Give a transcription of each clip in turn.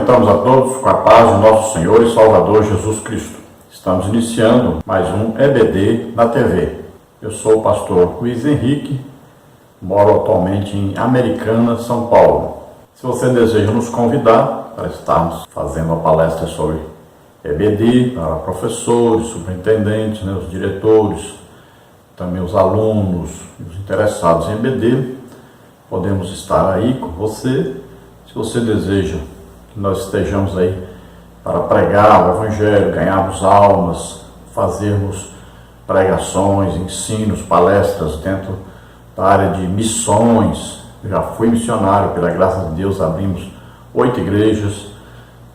Cumprimentamos a todos com a paz de nosso Senhor e Salvador Jesus Cristo. Estamos iniciando mais um EBD na TV. Eu sou o pastor Luiz Henrique, moro atualmente em Americana, São Paulo. Se você deseja nos convidar para estarmos fazendo uma palestra sobre EBD para professores, superintendentes, os diretores, também os alunos, os interessados em EBD, podemos estar aí com você. Se você deseja que nós estejamos aí para pregar o Evangelho, ganharmos almas, fazermos pregações, ensinos, palestras dentro da área de missões. Eu já fui missionário, pela graça de Deus, abrimos 8 igrejas.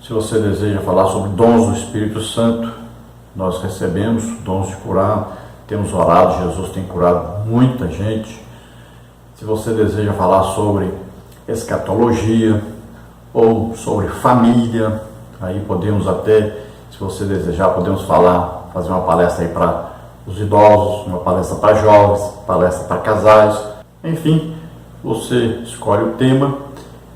Se você deseja falar sobre dons do Espírito Santo, nós recebemos dons de curar, temos orado, Jesus tem curado muita gente. Se você deseja falar sobre escatologia ou sobre família, aí podemos até, se você desejar, podemos falar, fazer uma palestra aí para os idosos, uma palestra para jovens, palestra para casais, enfim, você escolhe o tema,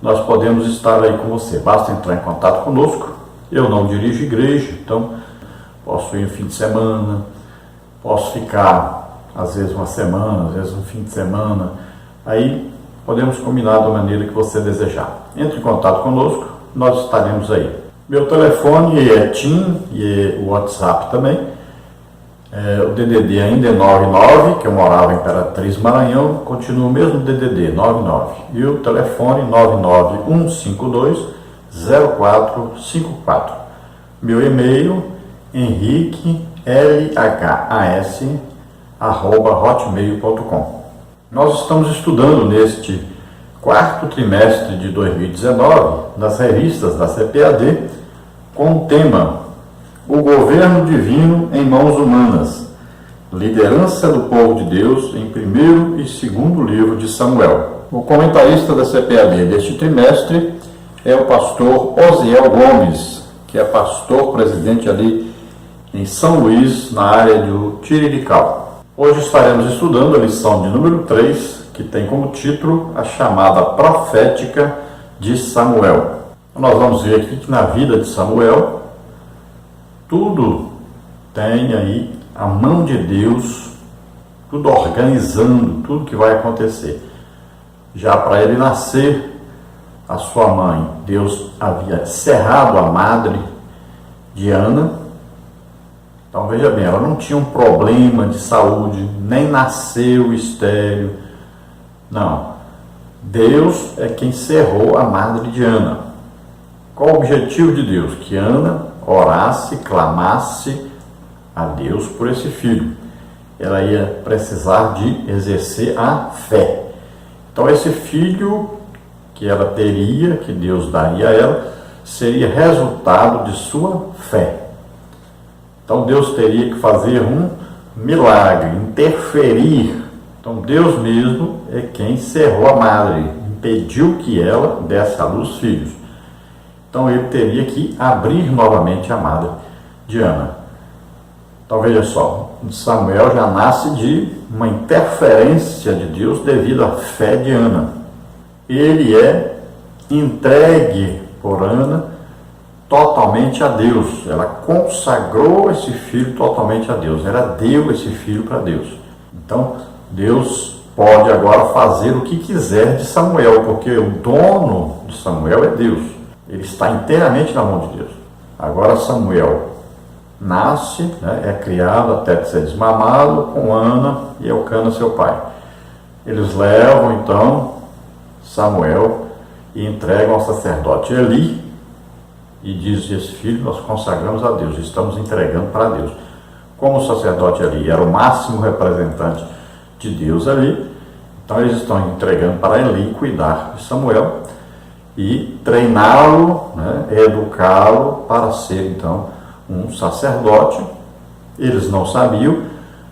nós podemos estar aí com você. Basta entrar em contato conosco. Eu não dirijo igreja, então posso ir no fim de semana, posso ficar às vezes uma semana, às vezes um fim de semana, aí podemos combinar da maneira que você desejar. Entre em contato conosco, nós estaremos aí. Meu telefone é TIM e o WhatsApp também. O DDD ainda é 99, que eu morava em Imperatriz, Maranhão, continua o mesmo DDD, 99. E o telefone 991520454. Meu e-mail, henriquelhas@hotmail.com. Nós estamos estudando neste quarto trimestre de 2019, nas revistas da CPAD, com o tema O Governo Divino em Mãos Humanas, Liderança do Povo de Deus em primeiro e segundo livro de Samuel. O comentarista da CPAD deste trimestre é o pastor Osiel Gomes, que é pastor presidente ali em São Luís, na área do Tirirical. Hoje estaremos estudando a lição de número 3, que tem como título a chamada profética de Samuel. Nós vamos ver aqui que na vida de Samuel, tudo tem aí a mão de Deus, tudo organizando, tudo que vai acontecer. Já para ele nascer, a sua mãe, Deus havia cerrado a madre de Ana. Então veja bem, ela não tinha um problema de saúde, nem nasceu estéril. Não. Deus é quem cerrou a madre de Ana. Qual o objetivo de Deus? Que Ana orasse, clamasse a Deus por esse filho. Ela ia precisar de exercer a fé. Então esse filho que ela teria, que Deus daria a ela, seria resultado de sua fé. Então Deus teria que fazer um milagre, interferir. Então Deus mesmo é quem cerrou a madre, impediu que ela desse à luz filhos. Então ele teria que abrir novamente a madre de Ana. Então veja só, Samuel já nasce de uma interferência de Deus devido à fé de Ana. Ele é entregue por Ana totalmente a Deus. Ela consagrou esse filho totalmente a Deus. Ela deu esse filho para Deus. Então, Deus pode agora fazer o que quiser de Samuel, porque o dono de Samuel é Deus. Ele está inteiramente na mão de Deus. Agora Samuel nasce, é criado até ser desmamado com Ana e Elcana, seu pai. Eles levam, então, Samuel e entregam ao sacerdote Eli, e diz: esse filho nós consagramos a Deus, estamos entregando para Deus. Como o sacerdote ali era o máximo representante de Deus ali, então eles estão entregando para Eli cuidar de Samuel e treiná-lo, educá-lo para ser então um sacerdote. Eles não sabiam,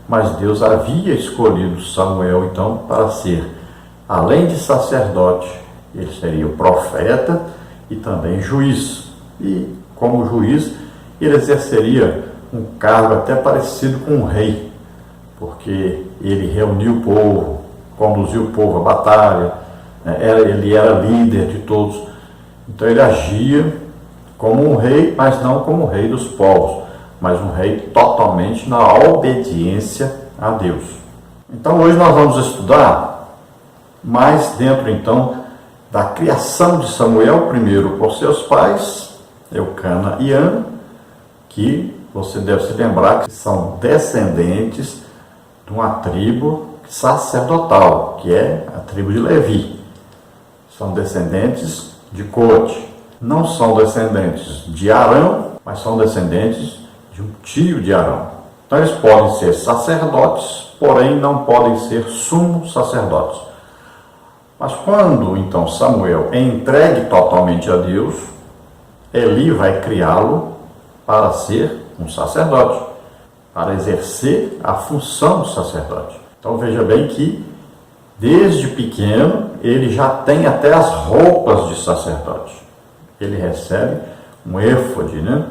mas Deus havia escolhido Samuel então para ser, além de sacerdote, ele seria o profeta e também juiz. E como juiz, ele exerceria um cargo até parecido com um rei, porque ele reuniu o povo, conduziu o povo à batalha, ele era líder de todos. Então ele agia como um rei, mas não como o rei dos povos, mas um rei totalmente na obediência a Deus. Então hoje nós vamos estudar mais dentro então da criação de Samuel, primeiro por seus pais, Eucana e Ana, que você deve se lembrar que são descendentes de uma tribo sacerdotal, que é a tribo de Levi. São descendentes de Coate. Não são descendentes de Arão, mas são descendentes de um tio de Arão. Então eles podem ser sacerdotes, porém não podem ser sumos sacerdotes. Mas quando então Samuel é entregue totalmente a Deus, Eli vai criá-lo para ser um sacerdote, para exercer a função do sacerdote. Então veja bem que desde pequeno ele já tem até as roupas de sacerdote. Ele recebe um éfode, né?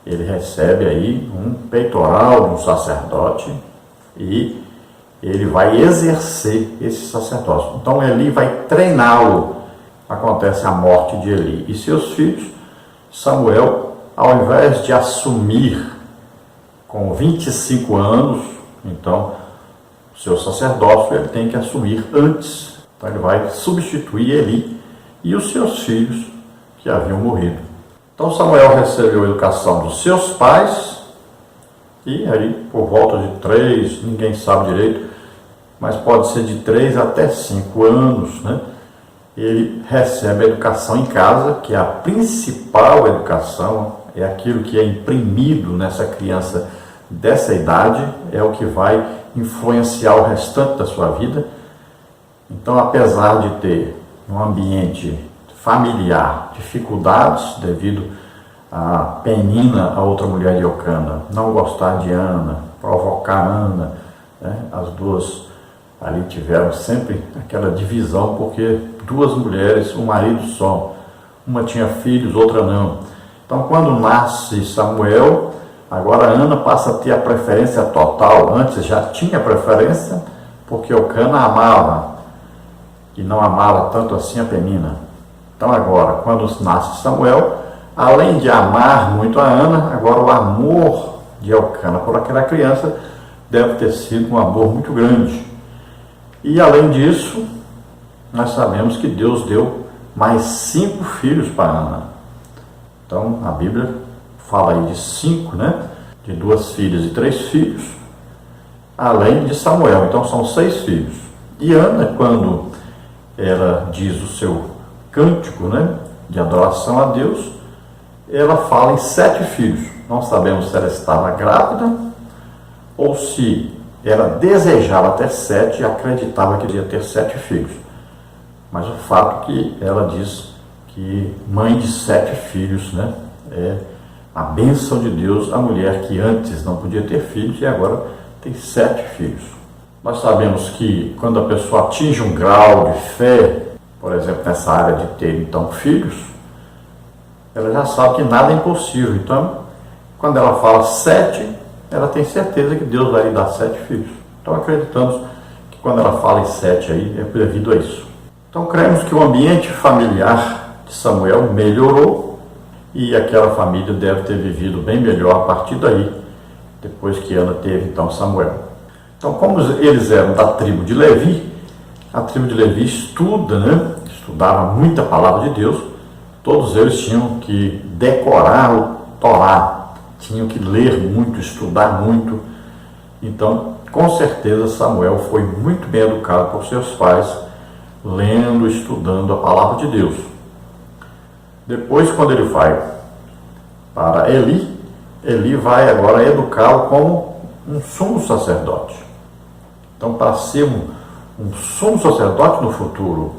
Ele recebe aí um peitoral de um sacerdote e ele vai exercer esse sacerdócio. Então Eli vai treiná-lo. Acontece a morte de Eli e seus filhos. Samuel, ao invés de assumir com 25 anos, então, o seu sacerdócio, ele tem que assumir antes. Então ele vai substituir Eli e os seus filhos que haviam morrido. Então Samuel recebeu a educação dos seus pais e aí por volta de 3, ninguém sabe direito, mas pode ser de 3 até 5 anos, né? Ele recebe a educação em casa, que é a principal educação, é aquilo que é imprimido nessa criança dessa idade, é o que vai influenciar o restante da sua vida. Então, apesar de ter um ambiente familiar dificuldades devido a Penina, a outra mulher de Eucana, não gostar de Ana, provocar Ana, né? As duas ali tiveram sempre aquela divisão, porque duas mulheres, um marido só, uma tinha filhos, outra não. Então quando nasce Samuel, agora Ana passa a ter a preferência total. Antes já tinha preferência, porque Eucana amava, e não amava tanto assim a Penina. Então agora, quando nasce Samuel, além de amar muito a Ana, agora o amor de Eucana por aquela criança deve ter sido um amor muito grande. E além disso, nós sabemos que Deus deu mais 5 filhos para Ana. Então a Bíblia fala aí de 5, né? De 2 filhas e 3 filhos, além de Samuel. Então são 6 filhos. E Ana, quando ela diz o seu cântico, né, de adoração a Deus, ela fala em 7 filhos. Não sabemos se ela estava grávida ou se ela desejava ter 7 e acreditava que iria ter 7 filhos. Mas o fato é que ela diz que mãe de 7 filhos, né, é a bênção de Deus, a mulher que antes não podia ter filhos e agora tem 7 filhos. Nós sabemos que quando a pessoa atinge um grau de fé, por exemplo, nessa área de ter então filhos, ela já sabe que nada é impossível. Então, quando ela fala 7, ela tem certeza que Deus vai lhe dar 7 filhos. Então acreditamos que quando ela fala em 7 aí, é devido a isso. Então cremos que o ambiente familiar de Samuel melhorou e aquela família deve ter vivido bem melhor a partir daí, depois que Ana teve então Samuel. Então, como eles eram da tribo de Levi, a tribo de Levi estuda, né? Estudava muita palavra de Deus. Todos eles tinham que decorar o Torá, tinham que ler muito, estudar muito. Então, com certeza, Samuel foi muito bem educado por seus pais, lendo, estudando a palavra de Deus. Depois, quando ele vai para Eli, Eli vai agora educá-lo como um sumo sacerdote. Então, para ser um sumo sacerdote no futuro,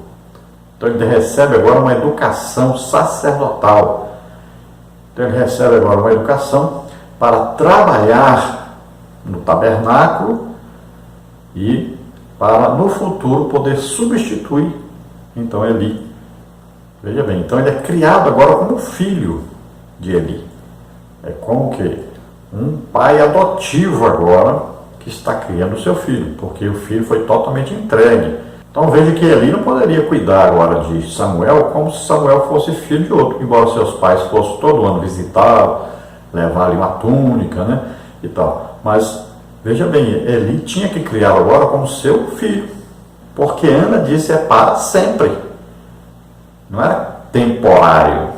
então ele recebe agora uma educação sacerdotal. Então ele recebe agora uma educação para trabalhar no tabernáculo e para no futuro poder substituir então Eli. Veja bem, então ele é criado agora como filho de Eli. É como que um pai adotivo agora que está criando o seu filho, porque o filho foi totalmente entregue. Então veja que Eli não poderia cuidar agora de Samuel como se Samuel fosse filho de outro, embora seus pais fossem todo ano visitá-lo, levar-lhe uma túnica, né, e tal. Mas veja bem, Eli tinha que criá-lo agora como seu filho, porque Ana disse é para sempre, não era temporário.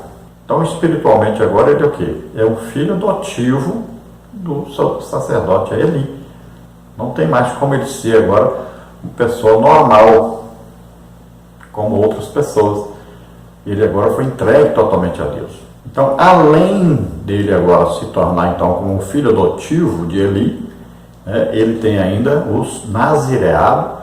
Então espiritualmente agora ele é o quê? É um filho adotivo do sacerdote Eli. Não tem mais como ele ser agora uma pessoa normal, como outras pessoas. Ele agora foi entregue totalmente a Deus. Então, além dele agora se tornar então como um filho adotivo de Eli, ele tem ainda os nazireado,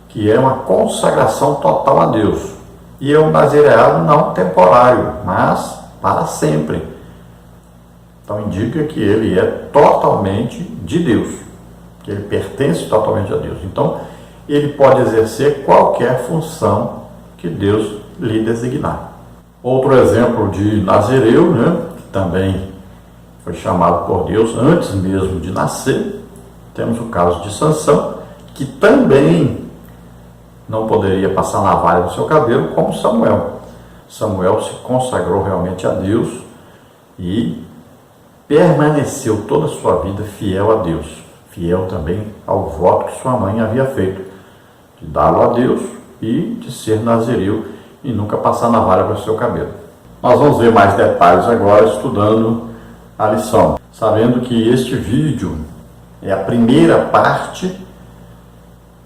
que é uma consagração total a Deus. E é um nazireado não temporário, mas para sempre. Então indica que ele é totalmente de Deus, que ele pertence totalmente a Deus. Então, ele pode exercer qualquer função que Deus lhe designar. Outro exemplo de nazireu, né, que também foi chamado por Deus antes mesmo de nascer, temos o caso de Sansão, que também não poderia passar navalha no seu cabelo, como Samuel. Samuel se consagrou realmente a Deus e permaneceu toda a sua vida fiel a Deus, fiel também ao voto que sua mãe havia feito, de dá-lo a Deus e de ser nazireu e nunca passar navalha para o seu cabelo. Nós vamos ver mais detalhes agora estudando a lição, sabendo que este vídeo é a primeira parte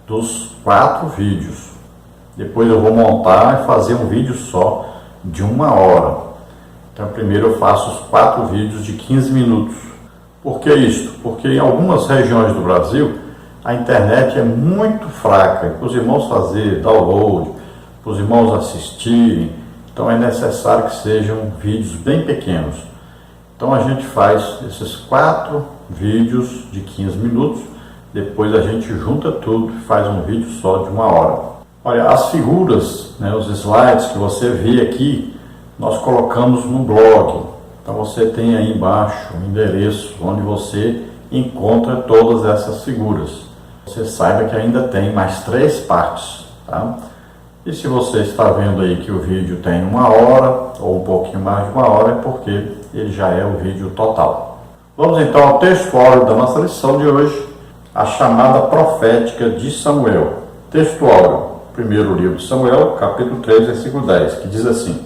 dos 4 vídeos. Depois eu vou montar e fazer um vídeo só de 1 hora. Então primeiro eu faço os 4 vídeos de 15 minutos. Por que isto? Porque em algumas regiões do Brasil a internet é muito fraca para os irmãos fazer download, para os irmãos assistirem. Então é necessário que sejam vídeos bem pequenos. Então a gente faz esses 4 vídeos de 15 minutos, depois a gente junta tudo e faz um vídeo só de 1 hora. Olha, as figuras, né, os slides que você vê aqui, nós colocamos no blog. Então você tem aí embaixo um endereço onde você encontra todas essas figuras. Você saiba que ainda tem mais 3 partes, tá? E se você está vendo aí que o vídeo tem 1 hora ou um pouquinho mais de 1 hora, é porque ele já é o vídeo total. Vamos então ao textuário da nossa lição de hoje, a chamada profética de Samuel. Textuário, primeiro livro de Samuel, capítulo 3, versículo 10, que diz assim: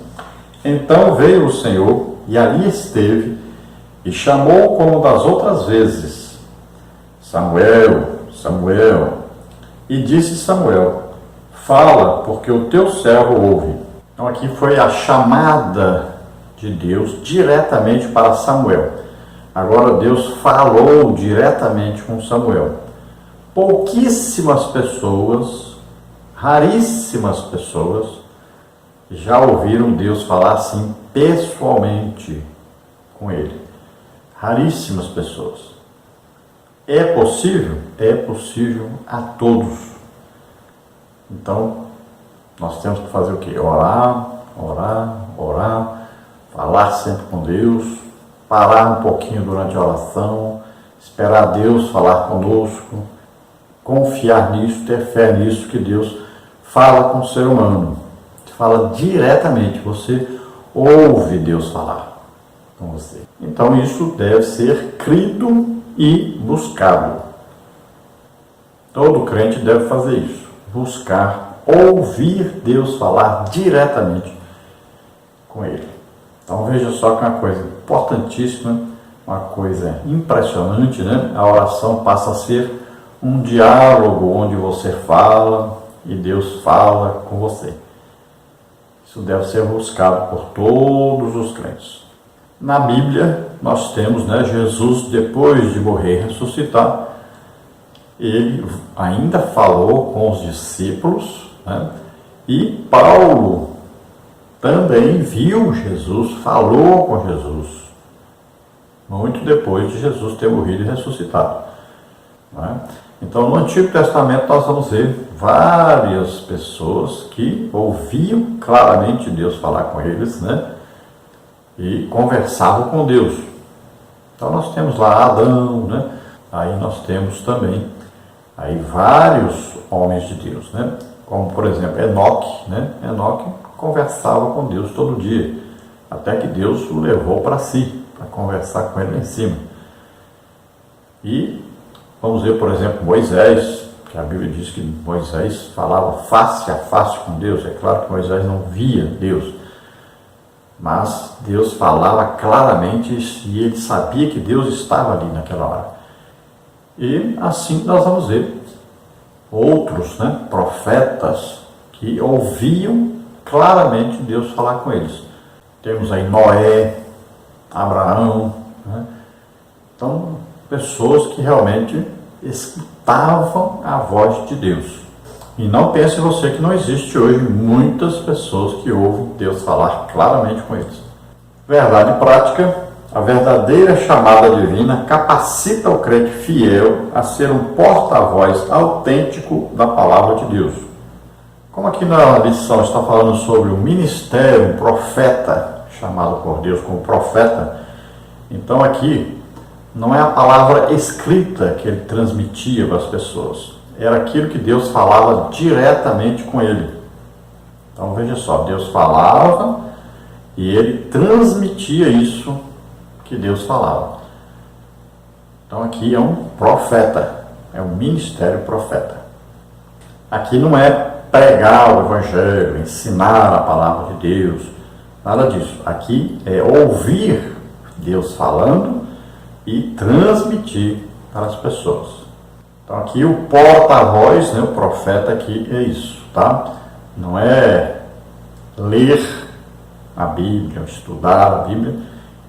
Então veio o Senhor e ali esteve e chamou como das outras vezes, Samuel, Samuel. E disse Samuel: Fala, porque o teu servo ouve. Então aqui foi a chamada de Deus diretamente para Samuel. Agora Deus falou diretamente com Samuel. Pouquíssimas pessoas, raríssimas pessoas, já ouviram Deus falar assim pessoalmente com ele. Raríssimas pessoas. É possível? É possível a todos. Então, nós temos que fazer o quê? Orar, orar, orar, falar sempre com Deus, parar um pouquinho durante a oração, esperar Deus falar conosco, confiar nisso, ter fé nisso, que Deus fala com o ser humano. Fala diretamente, você ouve Deus falar com você. Então isso deve ser crido e buscado. Todo crente deve fazer isso, buscar, ouvir Deus falar diretamente com ele. Então veja só que é uma coisa importantíssima, uma coisa impressionante, né? A oração passa a ser um diálogo onde você fala e Deus fala com você. Isso deve ser buscado por todos os crentes. Na Bíblia, nós temos, né, Jesus, depois de morrer e ressuscitar, ele ainda falou com os discípulos, né, e Paulo também viu Jesus, falou com Jesus, muito depois de Jesus ter morrido e ressuscitado. Né? Então, no Antigo Testamento, nós vamos ver várias pessoas que ouviam claramente Deus falar com eles, né? E conversavam com Deus. Então, nós temos lá Adão, né? Aí nós temos também aí vários homens de Deus, né? como por exemplo Enoque, né? Enoque conversava com Deus todo dia, até que Deus o levou para si, para conversar com ele lá em cima. E vamos ver, por exemplo, Moisés, que a Bíblia diz que Moisés falava face a face com Deus. É claro que Moisés não via Deus, mas Deus falava claramente e ele sabia que Deus estava ali naquela hora. E assim nós vamos ver outros, né, profetas que ouviam claramente Deus falar com eles. Temos aí Noé, Abraão, né? Então, pessoas que realmente escutavam a voz de Deus. E não pense você que não existe hoje muitas pessoas que ouvem Deus falar claramente com eles. Verdade prática: a verdadeira chamada divina capacita o crente fiel a ser um porta-voz autêntico da palavra de Deus. Como aqui na lição está falando sobre o ministério, um profeta, chamado por Deus como profeta, então aqui não é a palavra escrita que ele transmitia para as pessoas, era aquilo que Deus falava diretamente com ele. Então veja só, Deus falava e ele transmitia isso que Deus falava. Então aqui é um profeta, é um ministério profeta. Aqui não é pregar o evangelho, ensinar a palavra de Deus, nada disso. Aqui é ouvir Deus falando e transmitir para as pessoas. Então aqui o porta-voz, né, o profeta aqui é isso, tá? Não é ler a Bíblia, estudar a Bíblia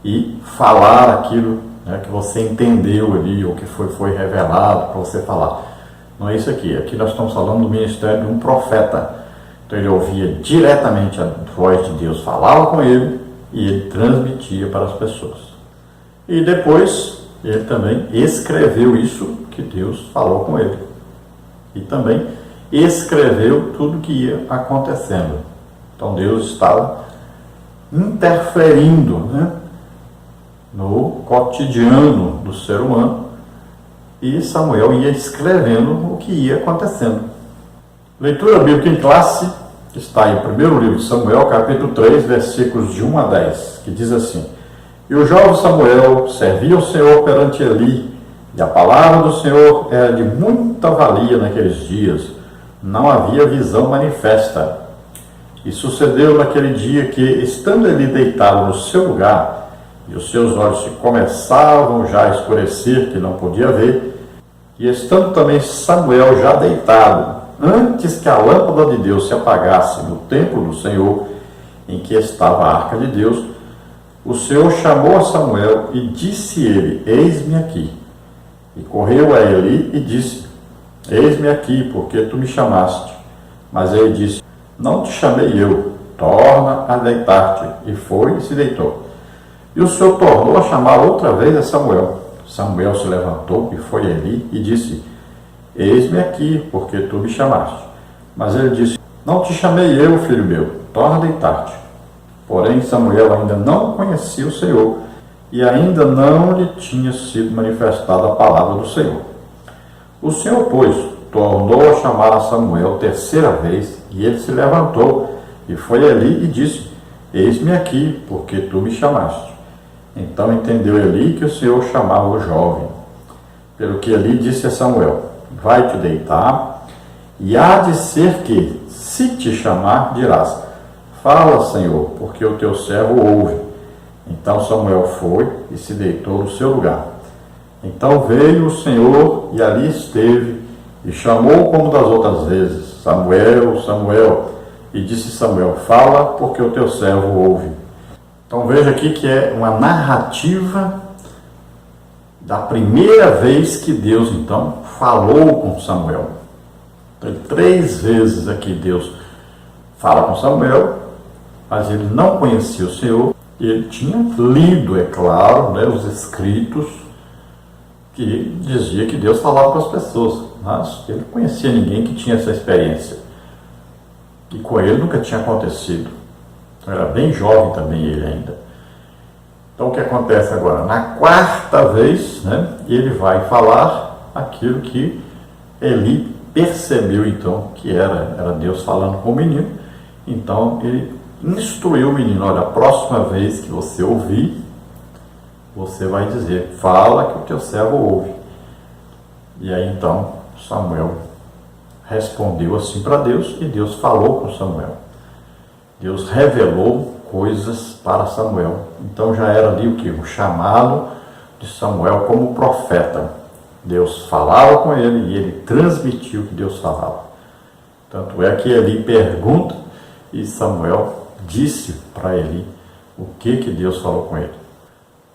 e falar aquilo, né, que você entendeu ali, ou que foi revelado para você falar. Não é isso aqui. Aqui nós estamos falando do ministério de um profeta. Então ele ouvia diretamente a voz de Deus, falava com ele e ele transmitia para as pessoas. E depois ele também escreveu isso que Deus falou com ele. E também escreveu tudo que ia acontecendo. Então Deus estava interferindo, né, no cotidiano do ser humano, e Samuel ia escrevendo o que ia acontecendo. Leitura bíblica em classe está em 1º livro de Samuel, capítulo 3, versículos de 1 a 10, que diz assim: E o jovem Samuel servia o Senhor perante Eli, e a palavra do Senhor era de muita valia naqueles dias, não havia visão manifesta. E sucedeu naquele dia que, estando Eli deitado no seu lugar, e os seus olhos se começavam já a escurecer, que não podia ver, e estando também Samuel já deitado, antes que a lâmpada de Deus se apagasse no templo do Senhor, em que estava a arca de Deus, o Senhor chamou a Samuel e disse ele: Eis-me aqui. E correu a Eli e disse: Eis-me aqui, porque tu me chamaste. Mas ele disse: Não te chamei eu, torna a deitar-te. E foi e se deitou. E o Senhor tornou a chamar outra vez a Samuel. Samuel se levantou e foi a Eli e disse: Eis-me aqui, porque tu me chamaste. Mas ele disse: Não te chamei eu, filho meu, torna a deitar-te. Porém Samuel ainda não conhecia o Senhor, e ainda não lhe tinha sido manifestada a palavra do Senhor. O Senhor, pois, tornou a chamar a Samuel terceira vez, e ele se levantou e foi a Eli e disse: Eis-me aqui, porque tu me chamaste. Então entendeu Eli que o Senhor chamava o jovem. Pelo que Eli disse a Samuel: Vai-te deitar, e há de ser que, se te chamar, dirás: Fala, Senhor, porque o teu servo ouve. Então Samuel foi e se deitou no seu lugar. Então veio o Senhor e ali esteve, e chamou como das outras vezes: Samuel, Samuel. E disse Samuel: Fala, porque o teu servo ouve. Então veja aqui que é uma narrativa da primeira vez que Deus então falou com Samuel. Então, 3 vezes aqui Deus fala com Samuel, mas ele não conhecia o Senhor. Ele tinha lido, é claro, né, os escritos que dizia que Deus falava com as pessoas, mas ele não conhecia ninguém que tinha essa experiência. E com ele nunca tinha acontecido. Então era bem jovem também ele ainda. Então o que acontece agora? Na 4ª vez, né, ele vai falar aquilo que Eli percebeu então que era Deus falando com o menino. Então ele instruiu o menino: olha, a próxima vez que você ouvir, você vai dizer, fala que o teu servo ouve. E aí então Samuel respondeu assim para Deus, e Deus falou com Samuel. Deus revelou coisas para Samuel. Então já era ali o que? O chamado de Samuel como profeta. Deus falava com ele e ele transmitiu o que Deus falava. Tanto é que Eli pergunta e Samuel disse para Eli o que Deus falou com ele.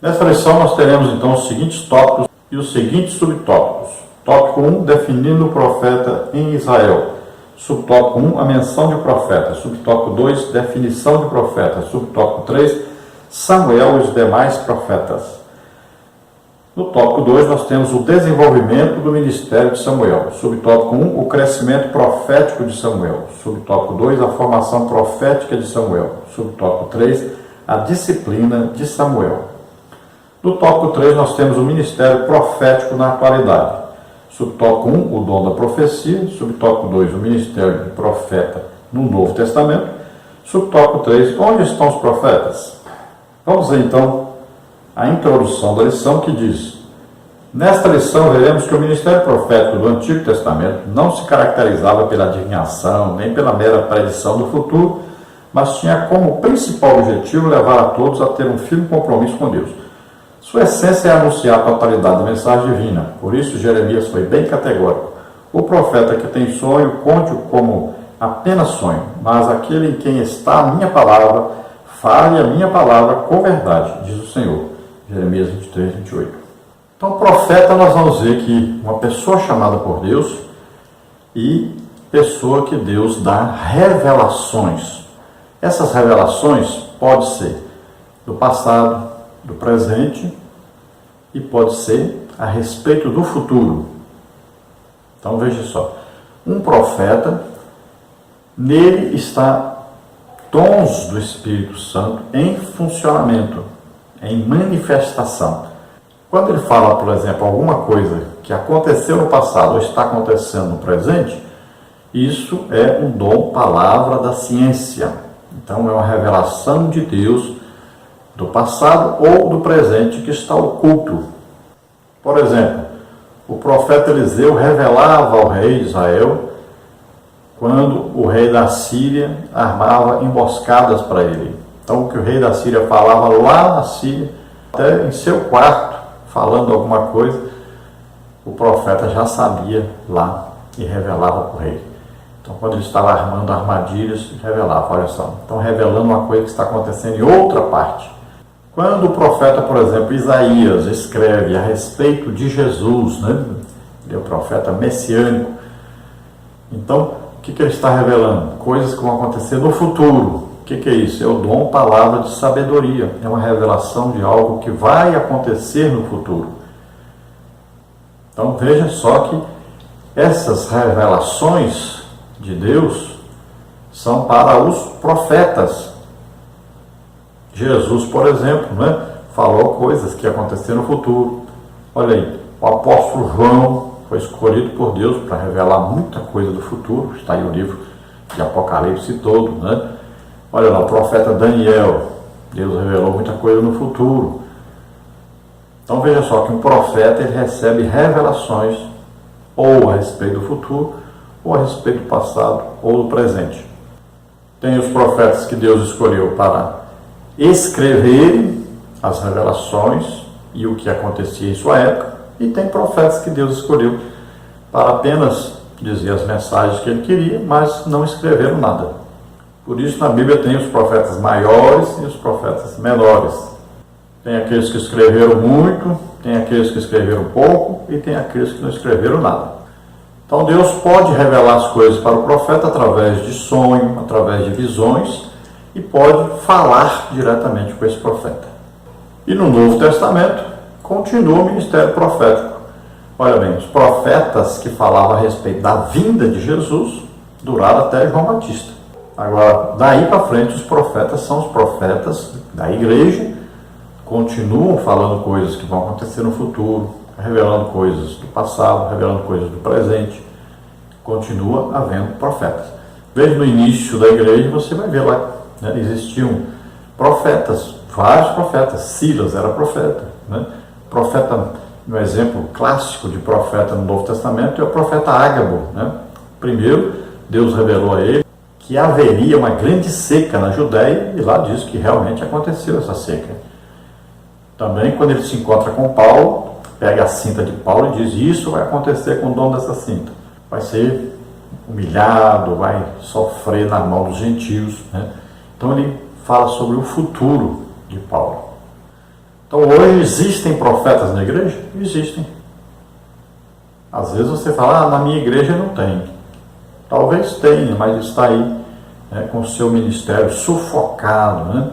Nessa lição nós teremos então os seguintes tópicos e os seguintes subtópicos. Tópico 1, definindo o profeta em Israel. Subtópico 1, a menção de profeta. Subtópico 2, definição de profeta. Subtópico 3, Samuel e os demais profetas. No tópico 2, nós temos o desenvolvimento do ministério de Samuel. Subtópico 1, o crescimento profético de Samuel. Subtópico 2, a formação profética de Samuel. Subtópico 3, a disciplina de Samuel. No tópico 3, nós temos o ministério profético na atualidade. Subtópico 1, o dom da profecia. Subtópico 2, o ministério de profeta no Novo Testamento. Subtópico 3, onde estão os profetas? Vamos ver então a introdução da lição, que diz: nesta lição veremos que o ministério profético do Antigo Testamento não se caracterizava pela adivinhação, nem pela mera predição do futuro, mas tinha como principal objetivo levar a todos a ter um firme compromisso com Deus. Sua essência é anunciar a totalidade da mensagem divina. Por isso Jeremias foi bem categórico: o profeta que tem sonho, conte-o como apenas sonho, mas aquele em quem está a minha palavra, fale a minha palavra com verdade, diz o Senhor. Jeremias 23, 28. Então, profeta, nós vamos ver que uma pessoa chamada por Deus e pessoa que Deus dá revelações. Essas revelações podem ser do passado, do presente e pode ser a respeito do futuro. Então, veja só. Um profeta, nele está dons do Espírito Santo em funcionamento, em manifestação. Quando ele fala, por exemplo, alguma coisa que aconteceu no passado ou está acontecendo no presente, isso é um dom, palavra da ciência. Então é uma revelação de Deus do passado ou do presente que está oculto. Por exemplo, o profeta Eliseu revelava ao rei de Israel quando o rei da Síria armava emboscadas para ele. Então, o que o rei da Síria falava lá na Síria, até em seu quarto, falando alguma coisa, o profeta já sabia lá e revelava para o rei. Então, quando ele estava armando armadilhas, revelava, olha só. Então, revelando uma coisa que está acontecendo em outra parte. Quando o profeta, por exemplo, Isaías, escreve a respeito de Jesus, né? Ele é o profeta messiânico. Então, o que ele está revelando? Coisas que vão acontecer no futuro. O que é isso? É o dom, palavra de sabedoria. É uma revelação de algo que vai acontecer no futuro. Então veja só que essas revelações de Deus são para os profetas. Jesus, por exemplo, né, falou coisas que iam acontecer no futuro. Olha aí, o apóstolo João foi escolhido por Deus para revelar muita coisa do futuro. Está aí o livro de Apocalipse todo, né? Olha lá, o profeta Daniel, Deus revelou muita coisa no futuro. Então veja só que um profeta, ele recebe revelações ou a respeito do futuro, ou a respeito do passado, ou do presente. Tem os profetas que Deus escolheu para escreverem as revelações e o que acontecia em sua época, e tem profetas que Deus escolheu para apenas dizer as mensagens que ele queria, mas não escreveram nada. Por isso, na Bíblia tem os profetas maiores e os profetas menores. Tem aqueles que escreveram muito, tem aqueles que escreveram pouco e tem aqueles que não escreveram nada. Então, Deus pode revelar as coisas para o profeta através de sonho, através de visões, e pode falar diretamente com esse profeta. E no Novo Testamento, continua o ministério profético. Olha bem, os profetas que falavam a respeito da vinda de Jesus duraram até João Batista. Agora, daí para frente, os profetas são os profetas da igreja, continuam falando coisas que vão acontecer no futuro, revelando coisas do passado, revelando coisas do presente. continua havendo profetas. Veja no início da igreja, você vai ver lá, né, existiam profetas, vários profetas. Silas era profeta, né? Profeta, um exemplo clássico de profeta no Novo Testamento é o profeta Ágabo, né? Primeiro, Deus revelou a ele que haveria uma grande seca na Judéia, e lá diz que realmente aconteceu essa seca. Também, quando ele se encontra com Paulo, pega a cinta de Paulo e diz: isso vai acontecer com o dono dessa cinta. Vai ser humilhado, vai sofrer na mão dos gentios, né? Então ele fala sobre o futuro de Paulo. Então hoje existem profetas na igreja? Existem. Às vezes você fala: na minha igreja não tem. Talvez tenha, mas está aí, né, com o seu ministério sufocado, né?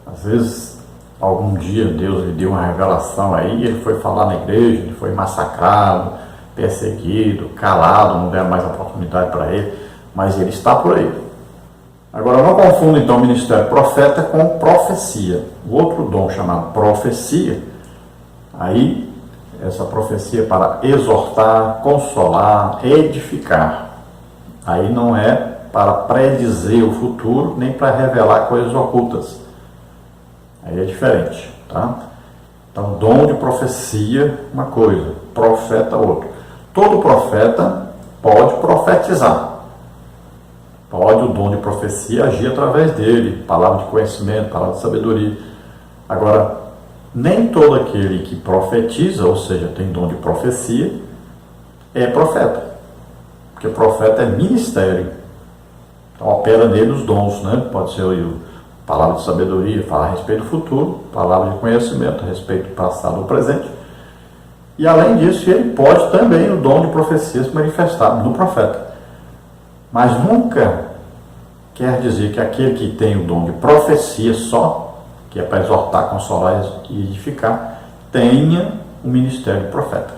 Às vezes, algum dia Deus lhe deu uma revelação aí, ele foi falar na igreja, ele foi massacrado, perseguido, calado, não deram mais oportunidade para ele, mas ele está por aí. Agora, não confunda então o ministério profeta com profecia. O outro dom chamado profecia, aí essa profecia é para exortar, consolar, edificar. Aí não é para predizer o futuro, nem para revelar coisas ocultas. Aí é diferente, tá? Então, dom de profecia, uma coisa, profeta, outra. Todo profeta pode profetizar. Pode o dom de profecia agir através dele, palavra de conhecimento, palavra de sabedoria. Agora, nem todo aquele que profetiza, ou seja, tem dom de profecia, é profeta. Porque profeta é ministério. Então opera nele os dons, né? Pode ser palavra de sabedoria, falar a respeito do futuro, palavra de conhecimento a respeito do passado ou presente. E além disso, ele pode também o dom de profecia se manifestar no profeta. Mas nunca quer dizer que aquele que tem o dom de profecia só, que é para exortar, consolar e edificar, tenha o ministério de profeta.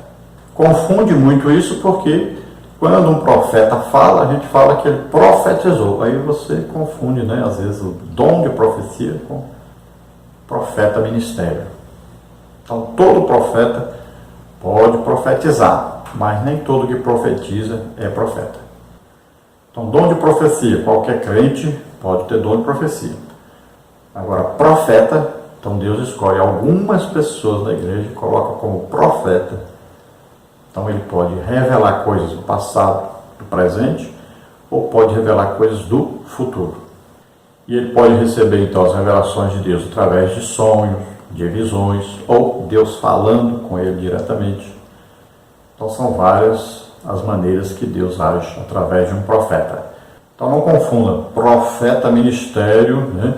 Confunde muito isso porque quando um profeta fala, a gente fala que ele profetizou. Aí você confunde, né, às vezes, o dom de profecia com profeta ministério. Então, todo profeta pode profetizar, mas nem todo que profetiza é profeta. Então, dom de profecia, qualquer crente pode ter dom de profecia. Agora, profeta, então Deus escolhe algumas pessoas da igreja e coloca como profeta. Então ele pode revelar coisas do passado, do presente, ou pode revelar coisas do futuro. E ele pode receber então as revelações de Deus através de sonhos, de visões, ou Deus falando com ele diretamente. Então são várias as maneiras que Deus age através de um profeta. Então não confunda profeta ministério, né,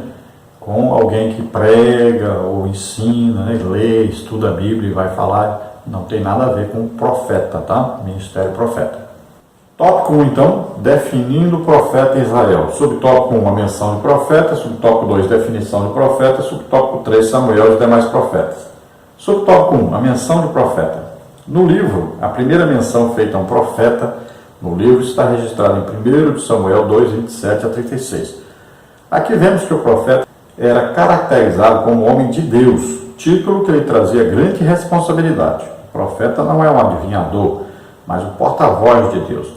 com alguém que prega ou ensina, né, lê, estuda a Bíblia e vai falar. Não tem nada a ver com profeta, tá? Ministério profeta. Tópico 1, então, definindo o profeta em Israel. Subtópico 1, a menção de profeta. Subtópico 2, definição de profeta. Subtópico 3, Samuel e os demais profetas. Subtópico 1, a menção de profeta. No livro, a primeira menção feita a um profeta no livro está registrada em 1 de Samuel 2, 27 a 36. Aqui vemos que o profeta era caracterizado como homem de Deus, título que lhe trazia grande responsabilidade. O profeta não é um adivinhador, mas o porta-voz de Deus.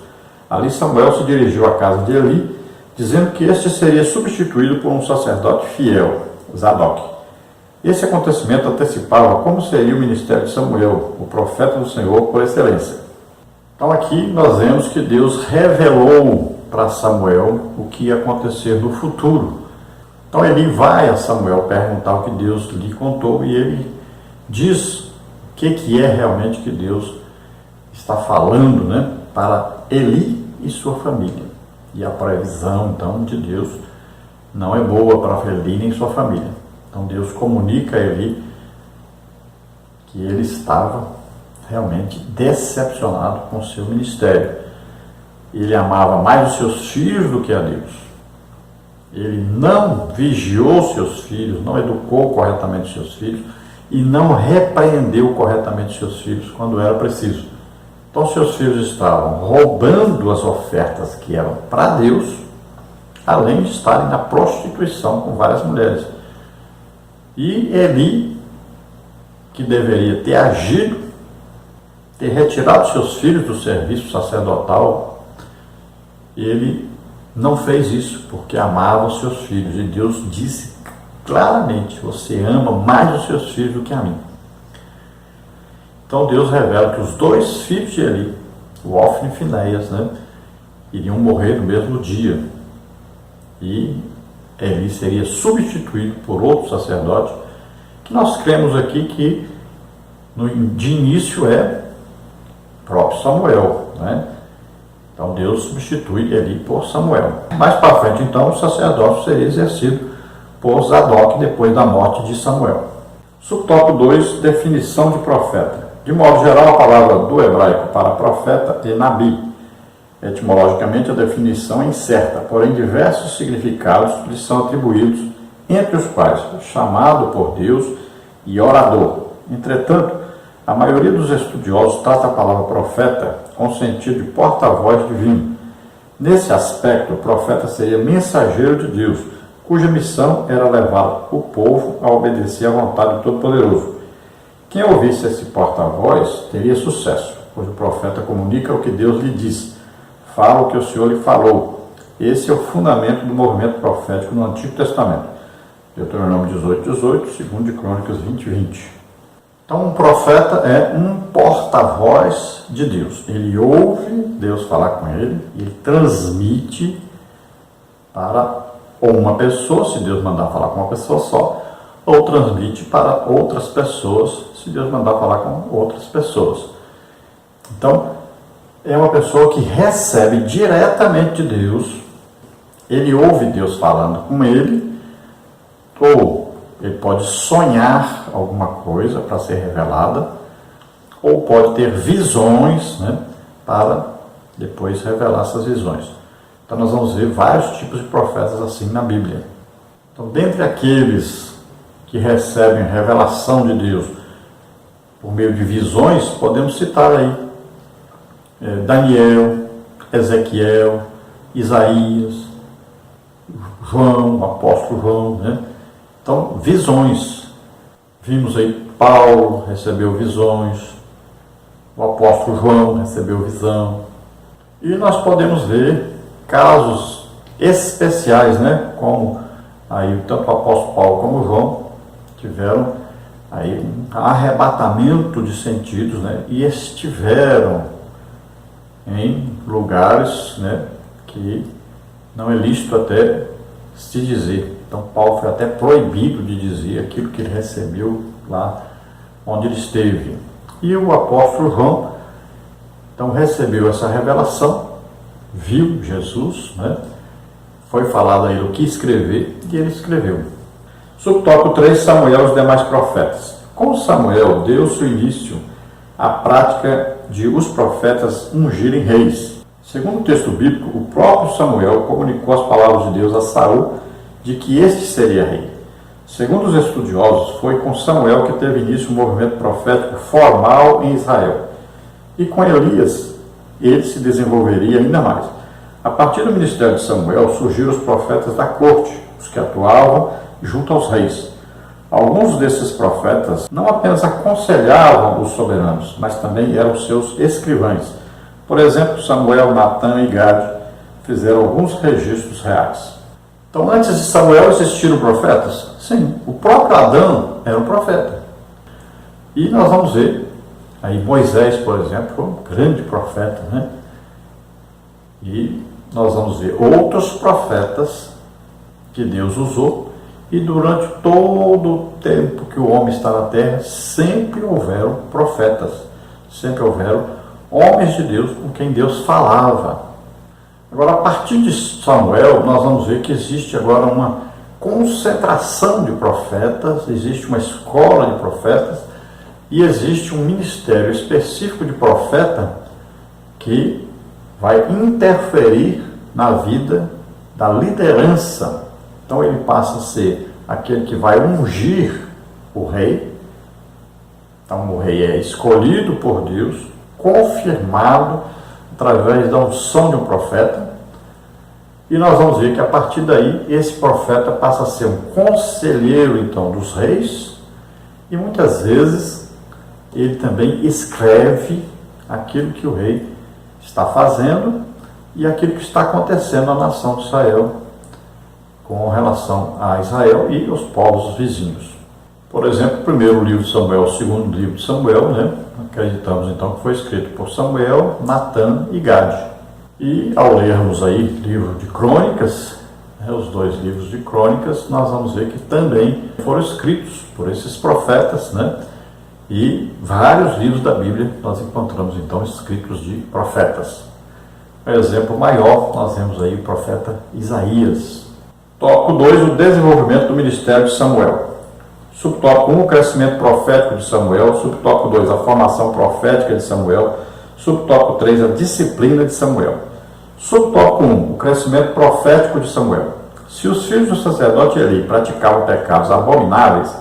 Ali Samuel se dirigiu à casa de Eli, dizendo que este seria substituído por um sacerdote fiel, Zadok. Esse acontecimento antecipava como seria o ministério de Samuel, o profeta do Senhor por excelência. Então aqui nós vemos que Deus revelou para Samuel o que ia acontecer no futuro. Então Eli vai a Samuel perguntar o que Deus lhe contou e ele diz o que é realmente que Deus está falando, né, para Eli e sua família. E a previsão, então, de Deus não é boa para Eli nem sua família. Então Deus comunica a Eli que ele estava realmente decepcionado com o seu ministério. Ele amava mais os seus filhos do que a Deus. Ele não vigiou seus filhos, não educou corretamente seus filhos e não repreendeu corretamente seus filhos quando era preciso. Então seus filhos estavam roubando as ofertas que eram para Deus, além de estarem na prostituição com várias mulheres. E Eli, que deveria ter agido, ter retirado seus filhos do serviço sacerdotal, ele não fez isso porque amava os seus filhos. E Deus disse claramente: você ama mais os seus filhos do que a mim. Então Deus revela que os dois filhos de Eli, o Ofni e Finéias, iriam morrer no mesmo dia. E Eli seria substituído por outro sacerdote, que nós cremos aqui que de início é próprio Samuel, Então Deus substitui Eli por Samuel. Mais para frente, então, o sacerdócio seria exercido por Zadok depois da morte de Samuel. Subtópico 2, definição de profeta. De modo geral, a palavra do hebraico para profeta é nabi. Etimologicamente, a definição é incerta, porém diversos significados lhe são atribuídos, entre os quais chamado por Deus e orador. Entretanto, a maioria dos estudiosos trata a palavra profeta com o sentido de porta-voz divino. Nesse aspecto, o profeta seria mensageiro de Deus, cuja missão era levar o povo a obedecer à vontade do Todo-Poderoso. Quem ouvisse esse porta-voz teria sucesso, pois o profeta comunica o que Deus lhe diz, fala o que o Senhor lhe falou. Esse é o fundamento do movimento profético no Antigo Testamento. Deuteronômio 18:18, 2 de Crônicas 20:20. Então, um profeta é um porta-voz de Deus. Ele ouve Deus falar com ele e ele transmite para uma pessoa, se Deus mandar falar com uma pessoa só, ou transmite para outras pessoas, se Deus mandar falar com outras pessoas. Então, é uma pessoa que recebe diretamente de Deus, ele ouve Deus falando com ele, ou ele pode sonhar alguma coisa para ser revelada, ou pode ter visões, para depois revelar essas visões. Então nós vamos ver vários tipos de profetas assim na Bíblia. Então, dentre aqueles que recebem revelação de Deus por meio de visões, podemos citar aí Daniel, Ezequiel, Isaías, João, o apóstolo João, Então, visões. Vimos aí Paulo recebeu visões, o apóstolo João recebeu visão. E nós podemos ver casos especiais, como aí tanto o apóstolo Paulo como o João tiveram aí um arrebatamento de sentidos, e estiveram em lugares, que não é lícito até se dizer. Então Paulo foi até proibido de dizer aquilo que ele recebeu lá onde ele esteve. E o apóstolo João, então, recebeu essa revelação, viu Jesus, foi falado a ele o que escrever, e ele escreveu. Subtópico 3, Samuel e os demais profetas. Com Samuel, deu-se o início à prática de os profetas ungirem reis. Segundo o texto bíblico, o próprio Samuel comunicou as palavras de Deus a Saul de que este seria rei. Segundo os estudiosos, foi com Samuel que teve início o movimento profético formal em Israel. E com Elias, ele se desenvolveria ainda mais. A partir do ministério de Samuel, surgiram os profetas da corte, os que atuavam junto aos reis. Alguns desses profetas não apenas aconselhavam os soberanos, mas também eram seus escrivães. Por exemplo, Samuel, Natã e Gade fizeram alguns registros reais. Então, antes de Samuel existiram profetas? Sim, o próprio Adão era um profeta. E nós vamos ver, aí Moisés, por exemplo, foi um grande profeta, E nós vamos ver outros profetas que Deus usou, e durante todo o tempo que o homem está na terra, sempre houveram profetas, sempre houveram homens de Deus com quem Deus falava. Agora, a partir de Samuel, nós vamos ver que existe agora uma concentração de profetas, existe uma escola de profetas, e existe um ministério específico de profeta que vai interferir na vida da liderança. Então ele passa a ser aquele que vai ungir o rei. Então o rei é escolhido por Deus, confirmado através da unção de um profeta. E nós vamos ver que a partir daí esse profeta passa a ser um conselheiro então dos reis, e muitas vezes ele também escreve aquilo que o rei está fazendo e aquilo que está acontecendo na nação de Israel com relação a Israel e os povos vizinhos. Por exemplo, o primeiro livro de Samuel, o segundo livro de Samuel, acreditamos então que foi escrito por Samuel, Natã e Gade. E ao lermos aí livro de Crônicas, os dois livros de Crônicas, nós vamos ver que também foram escritos por esses profetas, e vários livros da Bíblia nós encontramos então escritos de profetas. Um exemplo maior, nós vemos aí o profeta Isaías. Tópico 2, o desenvolvimento do ministério de Samuel. Subtópico 1, o crescimento profético de Samuel. Subtópico 2, a formação profética de Samuel. Subtópico 3, a disciplina de Samuel. Subtópico 1, o crescimento profético de Samuel. Se os filhos do sacerdote Eli praticavam pecados abomináveis,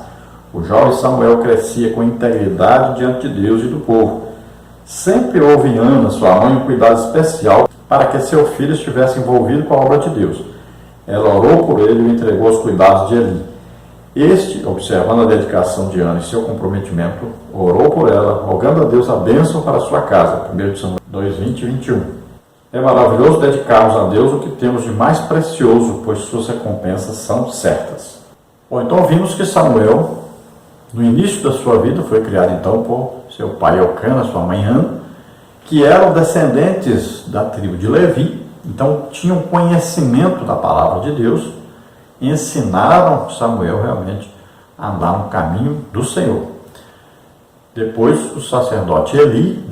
o jovem Samuel crescia com integridade diante de Deus e do povo. Sempre houve em Ana, sua mãe, um cuidado especial para que seu filho estivesse envolvido com a obra de Deus. Ela orou por ele e o entregou aos cuidados de Eli. Este, observando a dedicação de Ana e seu comprometimento, orou por ela, rogando a Deus a bênção para a sua casa. 1 Samuel 2, 20 e 21. É maravilhoso dedicarmos a Deus o que temos de mais precioso, pois suas recompensas são certas. Bom, então vimos que Samuel, no início da sua vida, foi criado então por seu pai Elcana, sua mãe Ana, que eram descendentes da tribo de Levi, então tinham conhecimento da palavra de Deus, e ensinaram Samuel realmente a andar no caminho do Senhor. Depois o sacerdote Eli,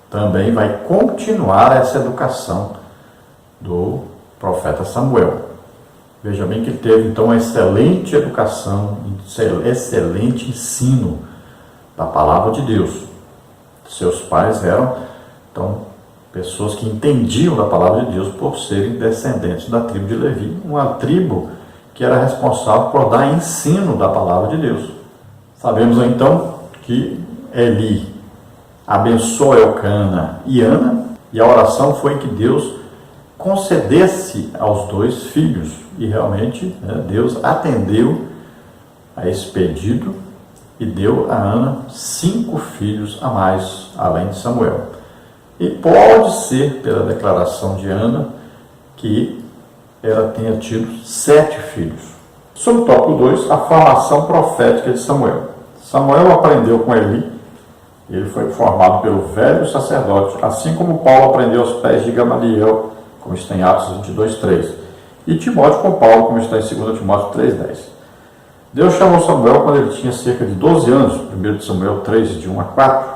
também vai continuar essa educação do profeta Samuel. Veja bem que ele teve então uma excelente educação, excelente ensino da palavra de Deus. Seus pais eram então pessoas que entendiam da palavra de Deus por serem descendentes da tribo de Levi, uma tribo que era responsável por dar ensino da palavra de Deus. Sabemos então que Eli abençoou Elcana e Ana, e a oração foi que Deus concedesse aos dois filhos, e realmente Deus atendeu a esse pedido e deu a Ana 5 filhos a mais, além de Samuel. E pode ser, pela declaração de Ana, que ela tenha tido 7 filhos. Subtópico 2, a formação profética de Samuel. Samuel aprendeu com Eli, ele foi formado pelo velho sacerdote, assim como Paulo aprendeu aos pés de Gamaliel, como está em Atos 22, 3. E Timóteo com Paulo, como está em 2 Timóteo 3, 10. Deus chamou Samuel quando ele tinha cerca de 12 anos, 1 Samuel 3, de 1 a 4.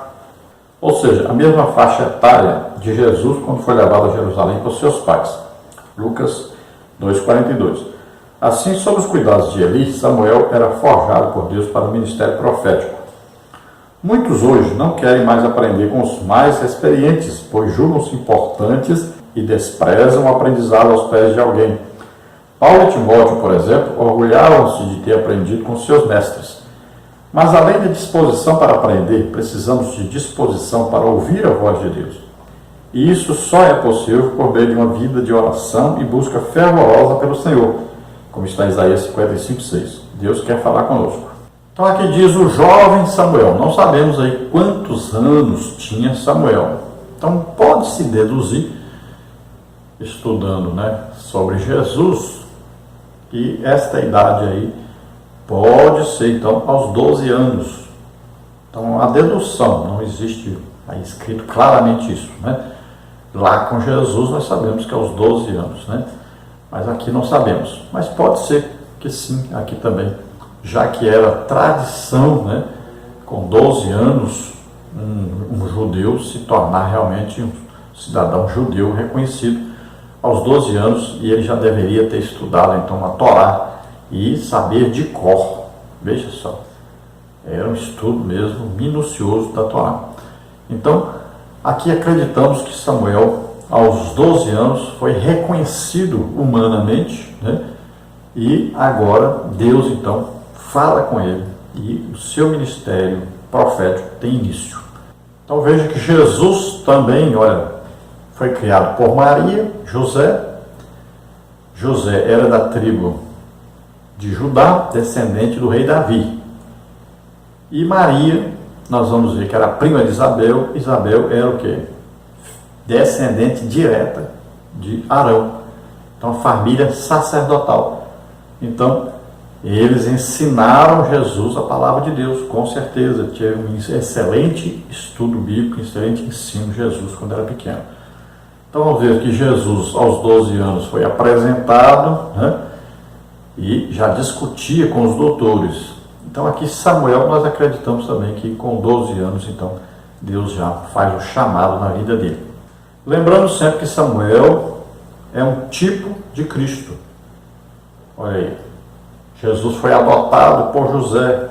Ou seja, a mesma faixa etária de Jesus quando foi levado a Jerusalém por seus pais. Lucas 2,42. Assim, sob os cuidados de Eli, Samuel era forjado por Deus para o ministério profético. Muitos hoje não querem mais aprender com os mais experientes, pois julgam-se importantes e desprezam o aprendizado aos pés de alguém. Paulo e Timóteo, por exemplo, orgulhavam-se de ter aprendido com seus mestres. Mas além da disposição para aprender, precisamos de disposição para ouvir a voz de Deus. E isso só é possível por meio de uma vida de oração e busca fervorosa pelo Senhor, como está em Isaías 55, 6. Deus quer falar conosco. Então aqui diz o jovem Samuel. Não sabemos aí quantos anos tinha Samuel. Então pode-se deduzir, estudando sobre Jesus, que esta idade aí pode ser então aos 12 anos. Então a dedução, não existe aí escrito claramente isso, Lá com Jesus nós sabemos que é aos 12 anos, Mas aqui não sabemos. Mas pode ser que sim, aqui também, já que era tradição, com 12 anos, um judeu se tornar realmente um cidadão judeu reconhecido aos 12 anos, e ele já deveria ter estudado então a Torá e saber de cor. Veja só, era um estudo mesmo minucioso da Torá. Então, aqui acreditamos que Samuel, aos 12 anos, foi reconhecido humanamente, e agora Deus então fala com ele e o seu ministério profético tem início. Então veja que Jesus também, foi criado por Maria, José. José era da tribo de Judá, descendente do rei Davi. E Maria nós vamos ver que era prima de Isabel. Isabel era o quê? Descendente direta de Arão. Então, família sacerdotal. Então, eles ensinaram Jesus a palavra de Deus, com certeza. Tinha um excelente estudo bíblico, um excelente ensino de Jesus quando era pequeno. Então, vamos ver que Jesus, aos 12 anos, foi apresentado, né? E já discutia com os doutores. Então, aqui Samuel, nós acreditamos também que com 12 anos, então, Deus já faz o chamado na vida dele. Lembrando sempre que Samuel é um tipo de Cristo. Olha aí. Jesus foi adotado por José.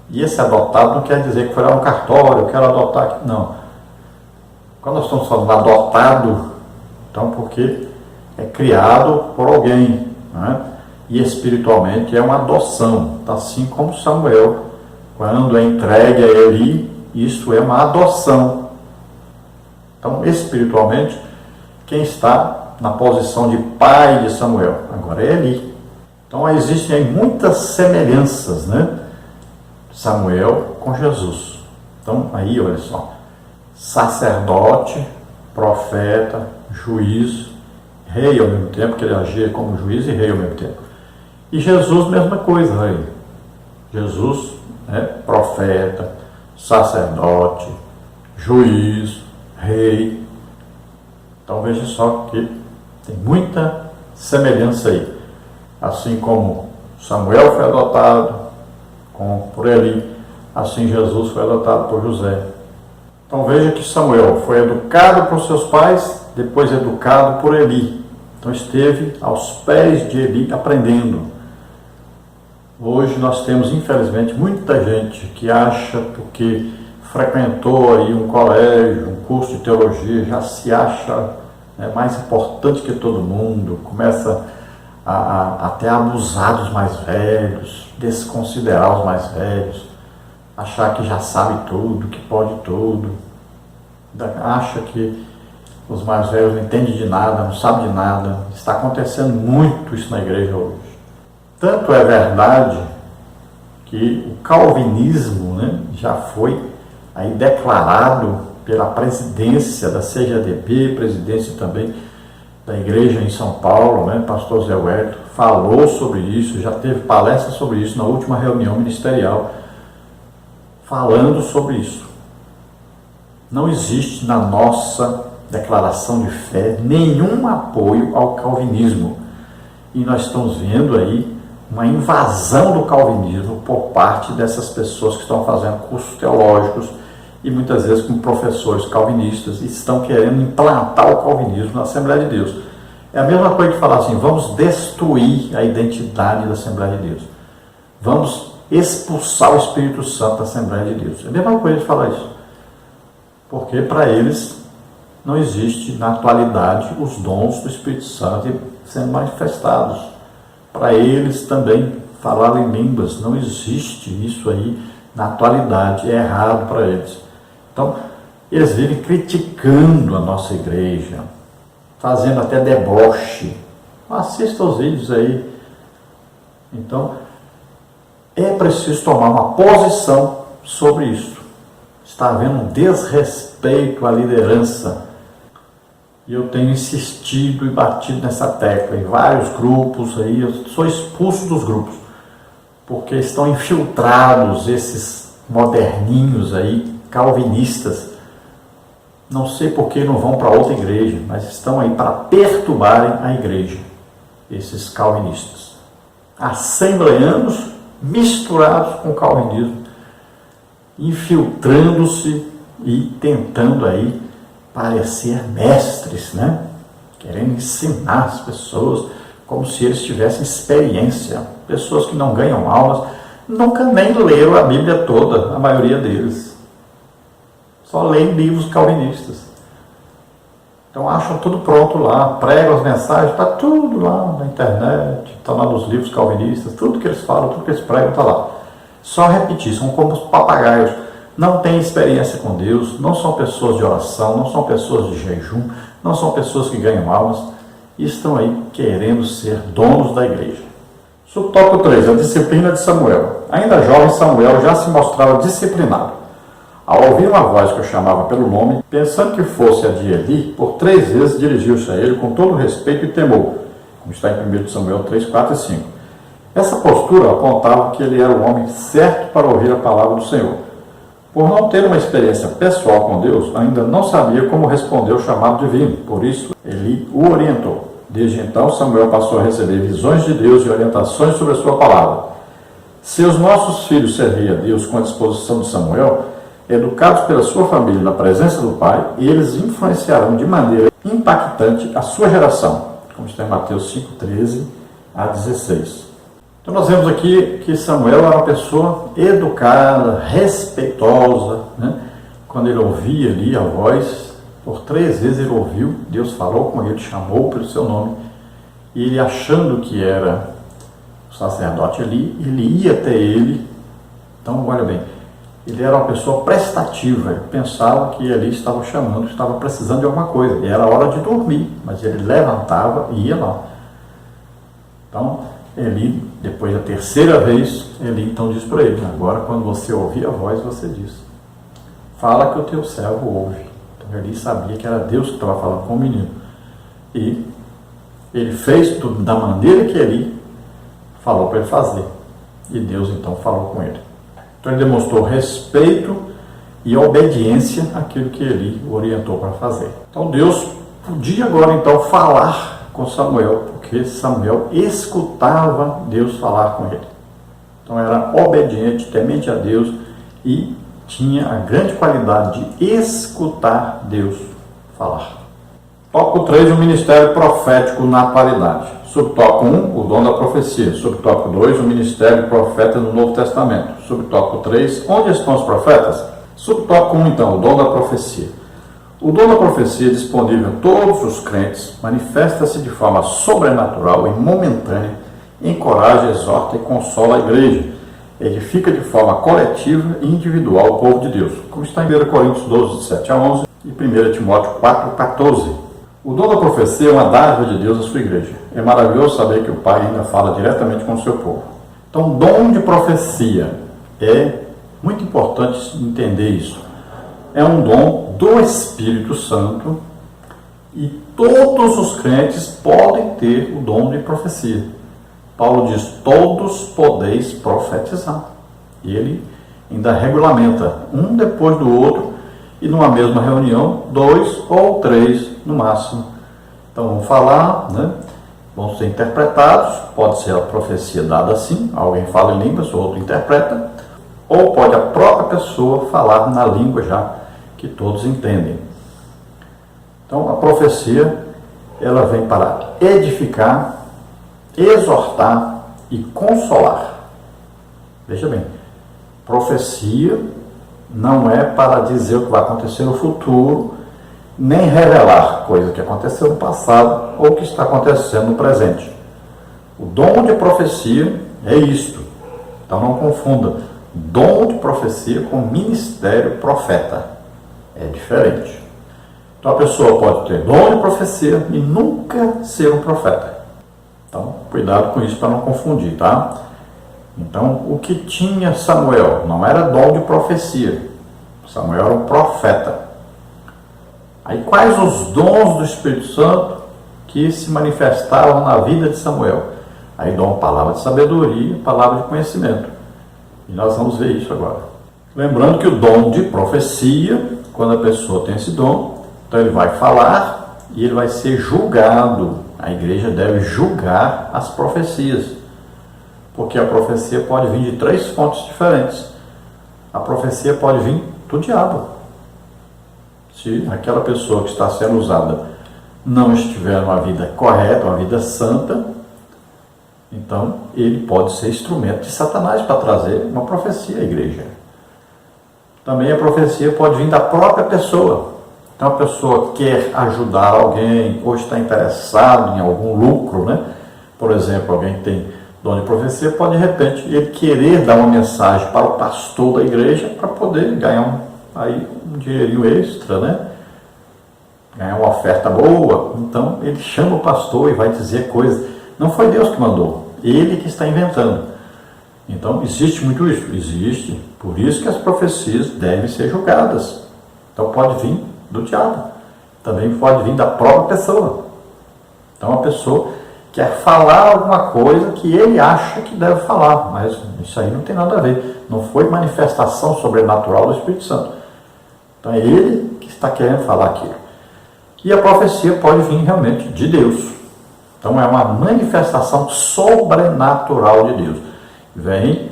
E esse adotado não quer dizer que foi lá no cartório, eu quero adotar aqui. Não. Quando nós estamos falando adotado, então porque é criado por alguém, né? E espiritualmente é uma adoção, assim como Samuel, quando é entregue a Eli, isso é uma adoção. Então, espiritualmente, quem está na posição de pai de Samuel agora é Eli. Então, existem aí muitas semelhanças, né? Samuel com Jesus. Então, aí, olha só, sacerdote, profeta, juiz, rei ao mesmo tempo, que ele agia como juiz e rei ao mesmo tempo. E Jesus, mesma coisa aí. Jesus, né, profeta, sacerdote, juiz, rei. Então veja só que tem muita semelhança aí. Assim como Samuel foi adotado por Eli, assim Jesus foi adotado por José. Então veja que Samuel foi educado por seus pais, depois educado por Eli. Então esteve aos pés de Eli aprendendo. Hoje nós temos, infelizmente, muita gente que acha, porque frequentou aí um colégio, um curso de teologia, já se acha, né, mais importante que todo mundo, começa a até abusar dos mais velhos, desconsiderar os mais velhos, achar que já sabe tudo, que pode tudo, acha que os mais velhos não entendem de nada, não sabem de nada. Está acontecendo muito isso na igreja hoje. Tanto é verdade que o calvinismo, né, já foi aí declarado pela presidência da CGADB, presidência também da igreja em São Paulo, né, pastor Zé Huerto, falou sobre isso, já teve palestra sobre isso na última reunião ministerial, falando sobre isso. Não existe na nossa declaração de fé nenhum apoio ao calvinismo. E nós estamos vendo aí uma invasão do calvinismo por parte dessas pessoas que estão fazendo cursos teológicos e muitas vezes com professores calvinistas e estão querendo implantar o calvinismo na Assembleia de Deus. É a mesma coisa que falar assim, vamos destruir a identidade da Assembleia de Deus. Vamos expulsar o Espírito Santo da Assembleia de Deus. É a mesma coisa de falar isso. Porque para eles não existe na atualidade os dons do Espírito Santo sendo manifestados. Para eles também falar em línguas, não existe isso aí na atualidade, é errado para eles. Então, eles vivem criticando a nossa igreja, fazendo até deboche. Assista os vídeos aí. Então, é preciso tomar uma posição sobre isso. Está havendo um desrespeito à liderança. E eu tenho insistido e batido nessa tecla em vários grupos aí, eu sou expulso dos grupos, porque estão infiltrados esses moderninhos aí, calvinistas. Não sei por que não vão para outra igreja, mas estão aí para perturbarem a igreja, esses calvinistas. Assembleanos misturados com o calvinismo, infiltrando-se e tentando aí parecer mestres, né? Querendo ensinar as pessoas como se eles tivessem experiência. Pessoas que não ganham aulas, nunca nem leram a Bíblia toda, a maioria deles. Só leem livros calvinistas. Então acham tudo pronto lá, pregam as mensagens, está tudo lá na internet, está lá nos livros calvinistas, tudo que eles falam, tudo que eles pregam está lá. Só repetir, são como os papagaios. Não têm experiência com Deus, não são pessoas de oração, não são pessoas de jejum, não são pessoas que ganham almas e estão aí querendo ser donos da igreja. Subtópico 3, a disciplina de Samuel. Ainda jovem, Samuel já se mostrava disciplinado. Ao ouvir uma voz que o chamava pelo nome, pensando que fosse a de Eli, por 3 vezes dirigiu-se a ele com todo respeito e temor, como está em 1 Samuel 3, 4 e 5. Essa postura apontava que ele era o homem certo para ouvir a palavra do Senhor. Por não ter uma experiência pessoal com Deus, ainda não sabia como responder ao chamado divino, por isso Eli o orientou. Desde então, Samuel passou a receber visões de Deus e orientações sobre a sua palavra. Se os nossos filhos servirem a Deus com a disposição de Samuel, educados pela sua família na presença do Pai, eles influenciarão de maneira impactante a sua geração, como está em Mateus 5, 13 a 16. Então nós vemos aqui que Samuel era uma pessoa educada, respeitosa, né? Quando ele ouvia ali a voz, por 3 vezes ele ouviu, Deus falou com ele, chamou pelo seu nome, e ele achando que era o sacerdote ali, ele ia até ele. Então olha bem, ele era uma pessoa prestativa, ele pensava que ali estava chamando, estava precisando de alguma coisa, e era hora de dormir, mas ele levantava e ia lá. Então Eli, depois da 3ª vez, Eli então diz para ele: agora quando você ouvir a voz, você diz, fala que o teu servo ouve. Então Eli sabia que era Deus que estava falando com o menino, e ele fez tudo da maneira que Eli falou para ele fazer, e Deus então falou com ele. Então ele demonstrou respeito e obediência àquilo que Eli o orientou para fazer. Então Deus podia agora então falar com Samuel, porque Samuel escutava Deus falar com ele. Então era obediente, temente a Deus e tinha a grande qualidade de escutar Deus falar. Tópico 3, o ministério profético na atualidade. Subtópico 1, o dom da profecia. Subtópico 2, o ministério profeta no Novo Testamento. Subtópico 3, onde estão os profetas? Subtópico 1, então, o dom da profecia. O dom da profecia, disponível a todos os crentes, manifesta-se de forma sobrenatural e momentânea, encoraja, exorta e consola a igreja, edifica de forma coletiva e individual o povo de Deus, como está em 1 Coríntios 12, 7 a 11 e 1 Timóteo 4, 14. O dom da profecia é uma dádiva de Deus à sua igreja. É maravilhoso saber que o Pai ainda fala diretamente com o seu povo. Então, dom de profecia é muito importante entender isso. É um dom do Espírito Santo e todos os crentes podem ter o dom de profecia. Paulo diz: todos podeis profetizar. E ele ainda regulamenta um depois do outro, e numa mesma reunião, 2 ou 3 no máximo. Então vão falar, né? Vão ser interpretados, pode ser a profecia dada assim, alguém fala em línguas, o outro interpreta, ou pode a própria pessoa falar na língua já que todos entendem. Então a profecia, ela vem para edificar, exortar e consolar. Veja bem, profecia não é para dizer o que vai acontecer no futuro, nem revelar coisa que aconteceu no passado ou que está acontecendo no presente. O dom de profecia é isto. Então não confunda dom de profecia com ministério profeta. É diferente. Então a pessoa pode ter dom de profecia e nunca ser um profeta. Então cuidado com isso para não confundir, tá? Então o que tinha Samuel não era dom de profecia. Samuel era um profeta. Aí quais os dons do Espírito Santo que se manifestavam na vida de Samuel? Aí dom palavra de sabedoria, palavra de conhecimento. E nós vamos ver isso agora. Lembrando que o dom de profecia, quando a pessoa tem esse dom, então ele vai falar e ele vai ser julgado. A igreja deve julgar as profecias, porque a profecia pode vir de 3 fontes diferentes. A profecia pode vir do diabo. Se aquela pessoa que está sendo usada não estiver numa vida correta, uma vida santa, então ele pode ser instrumento de Satanás para trazer uma profecia à igreja. Também a profecia pode vir da própria pessoa. Então a pessoa quer ajudar alguém ou está interessado em algum lucro, né? Por exemplo, alguém que tem dom de profecia pode de repente ele querer dar uma mensagem para o pastor da igreja para poder ganhar um dinheirinho extra, né? Ganhar uma oferta boa. Então ele chama o pastor e vai dizer coisas. Não foi Deus que mandou, ele que está inventando. Então, existe muito isso? Existe. Por isso que as profecias devem ser julgadas. Então, pode vir do diabo. Também pode vir da própria pessoa. Então, a pessoa quer falar alguma coisa que ele acha que deve falar, mas isso aí não tem nada a ver. Não foi manifestação sobrenatural do Espírito Santo. Então, é ele que está querendo falar aquilo. E a profecia pode vir realmente de Deus. Então, é uma manifestação sobrenatural de Deus. Vem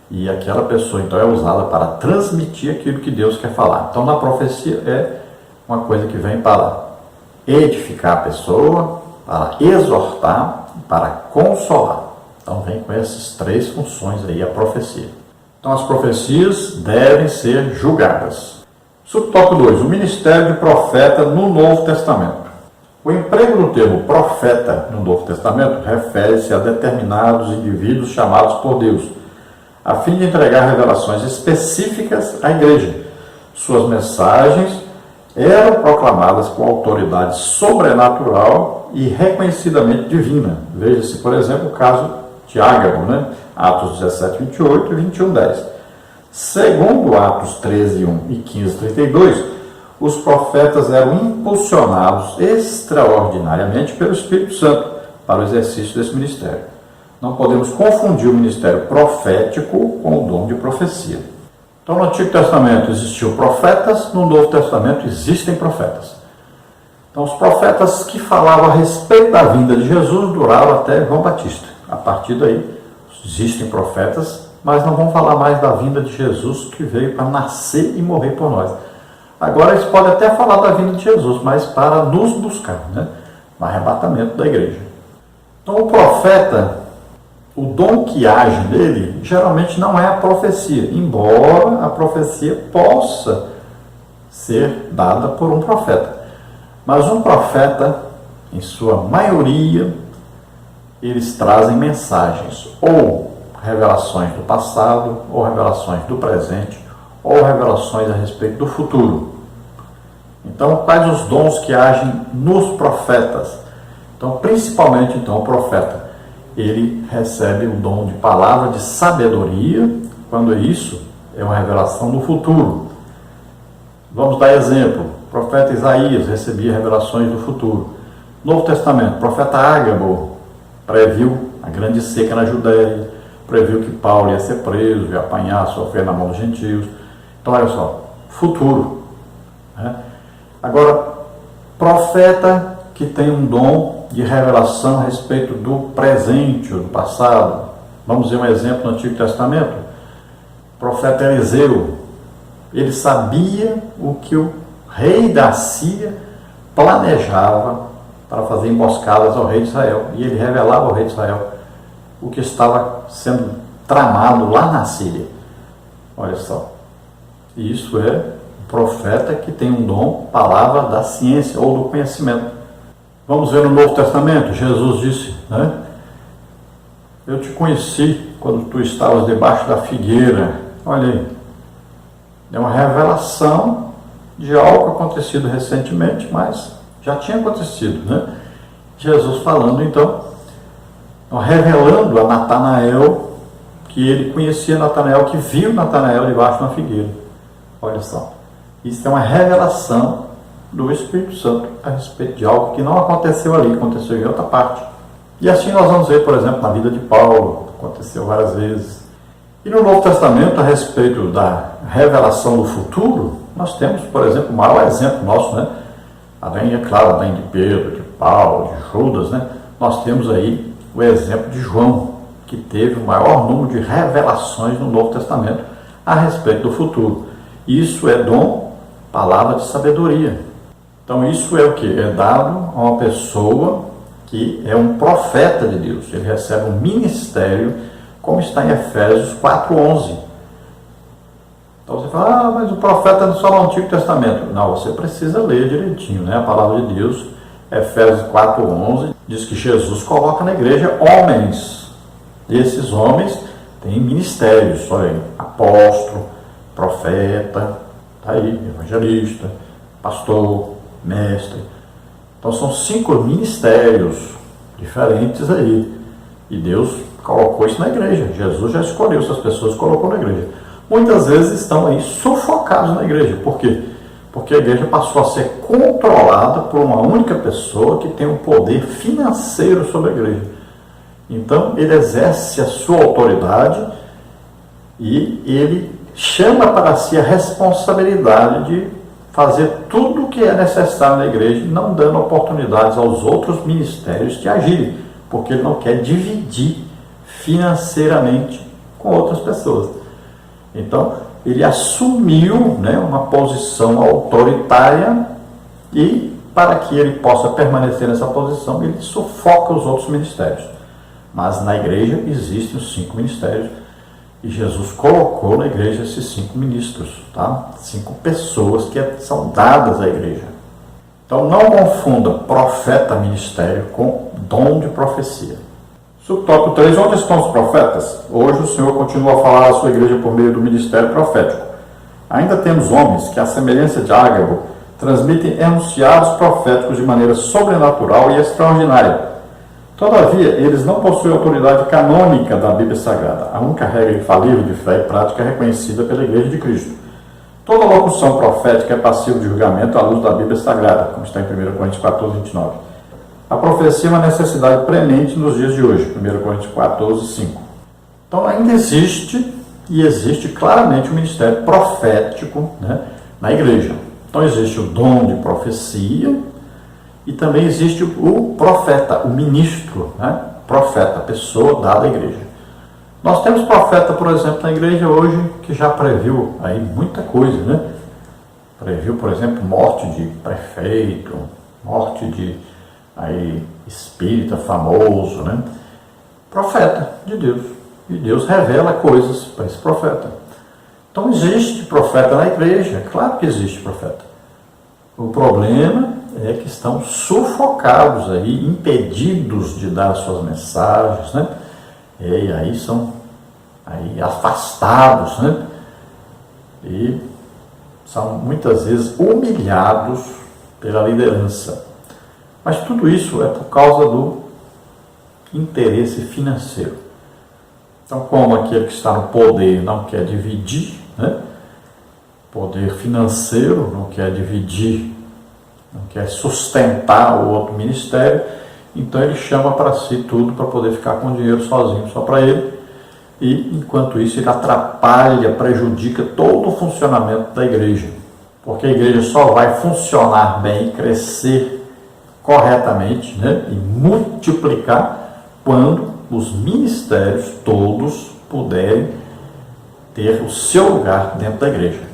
e aquela pessoa então é usada para transmitir aquilo que Deus quer falar. Então, na profecia é uma coisa que vem para edificar a pessoa, para exortar, para consolar. Então, vem com essas três funções aí a profecia. Então, as profecias devem ser julgadas. Subtópico 2. O ministério de profeta no Novo Testamento. O emprego do termo profeta no Novo Testamento refere-se a determinados indivíduos chamados por Deus, a fim de entregar revelações específicas à igreja. Suas mensagens eram proclamadas com autoridade sobrenatural e reconhecidamente divina. Veja-se, por exemplo, o caso de Ágabo, Atos 17, 28 e 21, 10. Segundo Atos 13, 1 e 15, 32, os profetas eram impulsionados extraordinariamente pelo Espírito Santo para o exercício desse ministério. Não podemos confundir o ministério profético com o dom de profecia. Então, no Antigo Testamento existiam profetas, no Novo Testamento existem profetas. Então, os profetas que falavam a respeito da vinda de Jesus duraram até João Batista. A partir daí, existem profetas, mas não vão falar mais da vinda de Jesus que veio para nascer e morrer por nós. Agora, eles podem até falar da vinda de Jesus, mas para nos buscar, no arrebatamento da igreja. Então, o profeta, o dom que age nele, geralmente não é a profecia, embora a profecia possa ser dada por um profeta. Mas um profeta, em sua maioria, eles trazem mensagens, ou revelações do passado, ou revelações do presente, ou revelações a respeito do futuro. Então, quais os dons que agem nos profetas? Então, principalmente, o profeta, ele recebe o dom de palavra de sabedoria, quando isso é uma revelação do futuro. Vamos dar exemplo. O profeta Isaías recebia revelações do futuro. Novo Testamento, o profeta Ágabo previu a grande seca na Judéia, previu que Paulo ia ser preso, ia apanhar, sofrer na mão dos gentios. Então, olha só, futuro. Agora, profeta que tem um dom de revelação a respeito do presente ou do passado. Vamos ver um exemplo no Antigo Testamento. O profeta Eliseu, ele sabia o que o rei da Síria planejava para fazer emboscadas ao rei de Israel. E ele revelava ao rei de Israel o que estava sendo tramado lá na Síria. Olha só. Isso é um profeta que tem um dom, palavra da ciência ou do conhecimento. Vamos ver no Novo Testamento, Jesus disse, eu te conheci quando tu estavas debaixo da figueira. Olha aí, é uma revelação de algo acontecido recentemente, mas já tinha acontecido, Jesus falando então, revelando a Natanael, que ele conhecia Natanael, que viu Natanael debaixo de uma figueira. Olha só, isso é uma revelação do Espírito Santo a respeito de algo que não aconteceu ali, aconteceu em outra parte. E assim nós vamos ver, por exemplo, na vida de Paulo, aconteceu várias vezes. E no Novo Testamento, a respeito da revelação do futuro, nós temos, por exemplo, o maior exemplo nosso, além, é claro, além de Pedro, de Paulo, de Judas, nós temos aí o exemplo de João, que teve o maior número de revelações no Novo Testamento a respeito do futuro. Isso é dom, palavra de sabedoria. Então isso é o que? É dado a uma pessoa que é um profeta de Deus. Ele recebe um ministério, como está em Efésios 4:11. Então você fala, mas o profeta é só no Antigo Testamento. Não, você precisa ler direitinho, A palavra de Deus, Efésios 4:11, diz que Jesus coloca na igreja homens. E esses homens têm ministérios, olha aí, apóstolo, profeta, tá aí, evangelista, pastor, mestre. Então são 5 ministérios diferentes aí. E Deus colocou isso na igreja. Jesus já escolheu essas pessoas e colocou na igreja. Muitas vezes estão aí sufocados na igreja. Por quê? Porque a igreja passou a ser controlada por uma única pessoa que tem um poder financeiro sobre a igreja. Então, ele exerce a sua autoridade e ele chama para si a responsabilidade de fazer tudo o que é necessário na igreja, não dando oportunidades aos outros ministérios de agirem, porque ele não quer dividir financeiramente com outras pessoas. Então, ele assumiu, uma posição autoritária e, para que ele possa permanecer nessa posição, ele sufoca os outros ministérios. Mas na igreja existem os 5 ministérios e Jesus colocou na igreja esses 5 ministros, tá? 5 pessoas que são dadas à igreja. Então não confunda profeta ministério com dom de profecia. Subtópico 3. Onde estão os profetas? Hoje o Senhor continua a falar à sua igreja por meio do ministério profético. Ainda temos homens que, à semelhança de Ágabo, transmitem enunciados proféticos de maneira sobrenatural e extraordinária. Todavia, eles não possuem autoridade canônica da Bíblia Sagrada, a única regra infalível de fé e prática reconhecida pela Igreja de Cristo. Toda locução profética é passível de julgamento à luz da Bíblia Sagrada, como está em 1 Coríntios 14, 29. A profecia é uma necessidade premente nos dias de hoje, 1 Coríntios 14, 5. Então, ainda existe claramente o ministério profético, na igreja. Então, existe o dom de profecia, e também existe o profeta, o ministro, profeta, a pessoa dada à igreja. Nós temos profeta, por exemplo, na igreja hoje, que já previu aí muita coisa, Previu, por exemplo, morte de prefeito, morte de espírita famoso, Profeta de Deus. E Deus revela coisas para esse profeta. Então existe profeta na igreja, claro que existe profeta. O problema é que estão sufocados aí, impedidos de dar suas mensagens, E aí são afastados, E são muitas vezes humilhados pela liderança. Mas tudo isso é por causa do interesse financeiro. Então, como aquele que está no poder não quer dividir, poder financeiro não quer dividir, não quer sustentar o outro ministério, então ele chama para si tudo para poder ficar com o dinheiro sozinho, só para ele, e enquanto isso ele atrapalha, prejudica todo o funcionamento da igreja, porque a igreja só vai funcionar bem, crescer corretamente, e multiplicar quando os ministérios todos puderem ter o seu lugar dentro da igreja.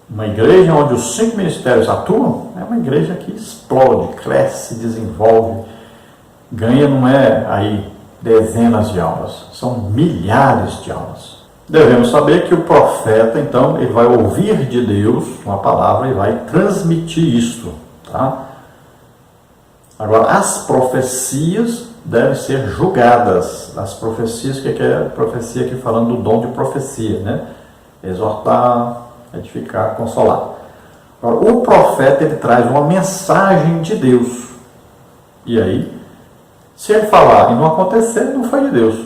Uma igreja onde os 5 ministérios atuam é uma igreja que explode, cresce, desenvolve, ganha, não é dezenas de almas, são milhares de almas. Devemos saber que o profeta, então, ele vai ouvir de Deus uma palavra e vai transmitir isto, tá? Agora, as profecias devem ser julgadas. As profecias, o que é a profecia aqui falando do dom de profecia, Exortar, edificar, consolar. Agora, o profeta, ele traz uma mensagem de Deus. E aí, se ele falar e não acontecer, não foi de Deus.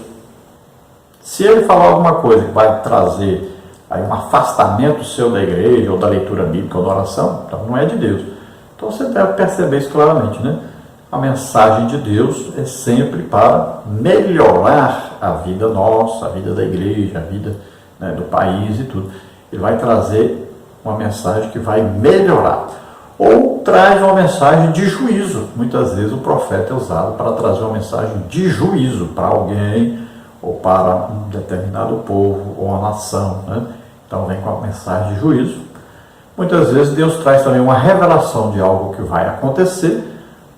Se ele falar alguma coisa que vai trazer um afastamento seu da igreja, ou da leitura bíblica, ou da oração, então não é de Deus. Então você deve perceber isso claramente, A mensagem de Deus é sempre para melhorar a vida nossa, a vida da igreja, a vida do país e tudo. Ele vai trazer uma mensagem que vai melhorar. Ou traz uma mensagem de juízo. Muitas vezes o profeta é usado para trazer uma mensagem de juízo para alguém, ou para um determinado povo, ou uma nação. Então vem com a mensagem de juízo. Muitas vezes Deus traz também uma revelação de algo que vai acontecer,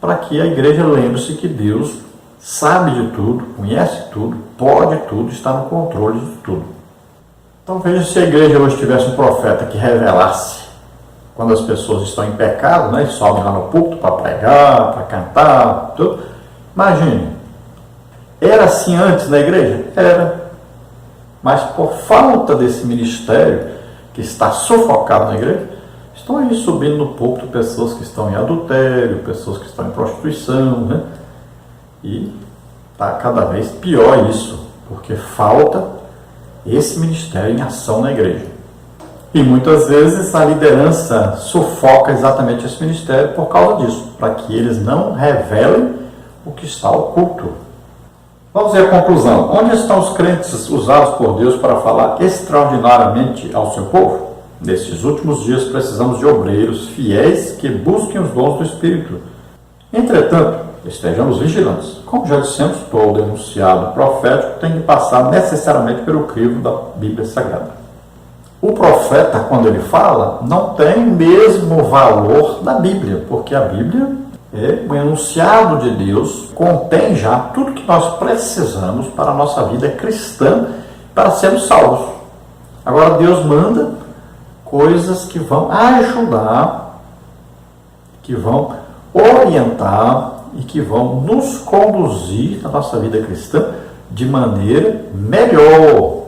para que a igreja lembre-se que Deus sabe de tudo, conhece tudo, pode tudo, está no controle de tudo. Então veja, se a igreja hoje tivesse um profeta que revelasse quando as pessoas estão em pecado, e sobem lá no púlpito para pregar, para cantar, tudo. Imagine, era assim antes na igreja? Era. Mas por falta desse ministério que está sufocado na igreja, estão aí subindo no púlpito pessoas que estão em adultério, pessoas que estão em prostituição, E está cada vez pior isso. porque falta esse ministério em ação na igreja. E muitas vezes a liderança sufoca exatamente esse ministério por causa disso, para que eles não revelem o que está oculto. Vamos ver a conclusão. Onde estão os crentes usados por Deus para falar extraordinariamente ao seu povo? Nesses últimos dias precisamos de obreiros fiéis que busquem os dons do Espírito. Entretanto, estejamos vigilantes. Como já dissemos, todo enunciado profético tem que passar necessariamente pelo crivo da Bíblia Sagrada. O profeta, quando ele fala, não tem o mesmo valor da Bíblia, porque a Bíblia é um enunciado de Deus, contém já tudo que nós precisamos para a nossa vida cristã, para sermos salvos. Agora Deus manda coisas que vão ajudar, que vão orientar e que vão nos conduzir na nossa vida cristã de maneira melhor,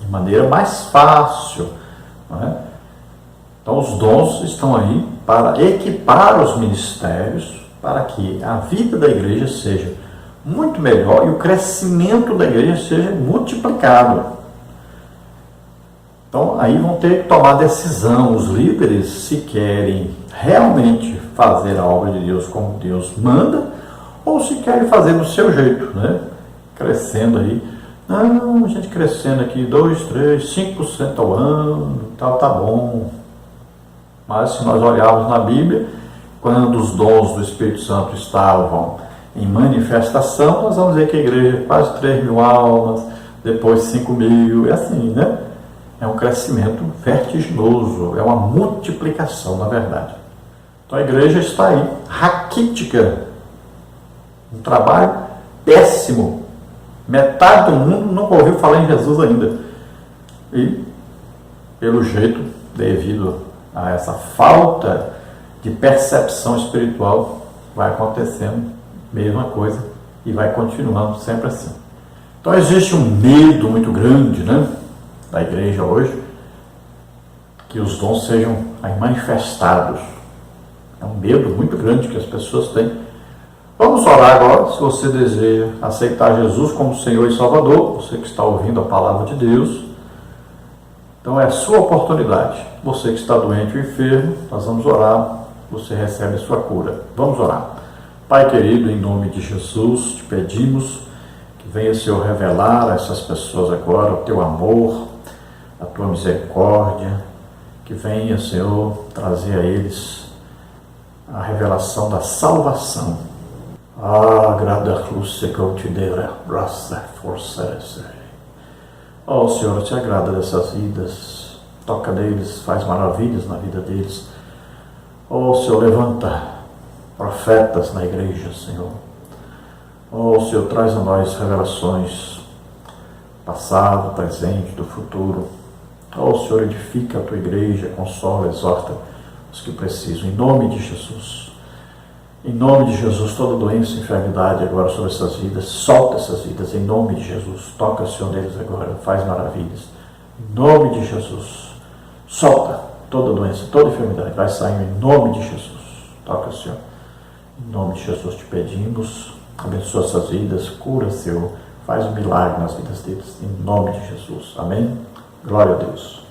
de maneira mais fácil, não é? Então os dons estão aí para equipar os ministérios, para que a vida da igreja seja muito melhor e o crescimento da igreja seja multiplicado. Então aí vão ter que tomar decisão os líderes se querem realmente fazer a obra de Deus como Deus manda, ou se querem fazer do seu jeito, né? Crescendo aí. Não, a gente crescendo aqui 2, 3, 5% ao ano, tá bom. Mas se nós olharmos na Bíblia, quando os dons do Espírito Santo estavam em manifestação, nós vamos ver que a igreja é quase 3.000 almas, depois 5.000, é assim, né? É um crescimento vertiginoso, é uma multiplicação, na verdade. Então a igreja está aí, raquítica, um trabalho péssimo. Metade do mundo não ouviu falar em Jesus ainda. E, pelo jeito, devido a essa falta de percepção espiritual, vai acontecendo a mesma coisa e vai continuando sempre assim. Então existe um medo muito grande, né, da igreja hoje, que os dons sejam aí manifestados. É um medo muito grande que as pessoas têm. Vamos orar agora. Se você deseja aceitar Jesus como Senhor e Salvador, você que está ouvindo a palavra de Deus, então é a sua oportunidade. Você que está doente ou enfermo, nós vamos orar, você recebe a sua cura. Vamos orar. Pai querido, em nome de Jesus, te pedimos que venha, Senhor, revelar a essas pessoas agora o teu amor, a tua misericórdia, que venha, Senhor, trazer a eles a revelação da salvação. Grada cruz que eu te dei, força. Ó Senhor, te agrada dessas vidas, toca neles, faz maravilhas na vida deles. Ó Senhor, levanta profetas na igreja, Senhor. Ó Senhor, traz a nós revelações passado, presente, do futuro. Ó Senhor, edifica a tua igreja, consola, exorta os que precisam, em nome de Jesus. Em nome de Jesus, toda doença e enfermidade agora sobre essas vidas, solta essas vidas, em nome de Jesus. Toca, Senhor, neles agora, faz maravilhas. Em nome de Jesus, solta toda doença, toda enfermidade, vai saindo em nome de Jesus. Toca, Senhor. Em nome de Jesus te pedimos, abençoa essas vidas, cura, Senhor, faz um milagre nas vidas deles, em nome de Jesus. Amém? Glória a Deus.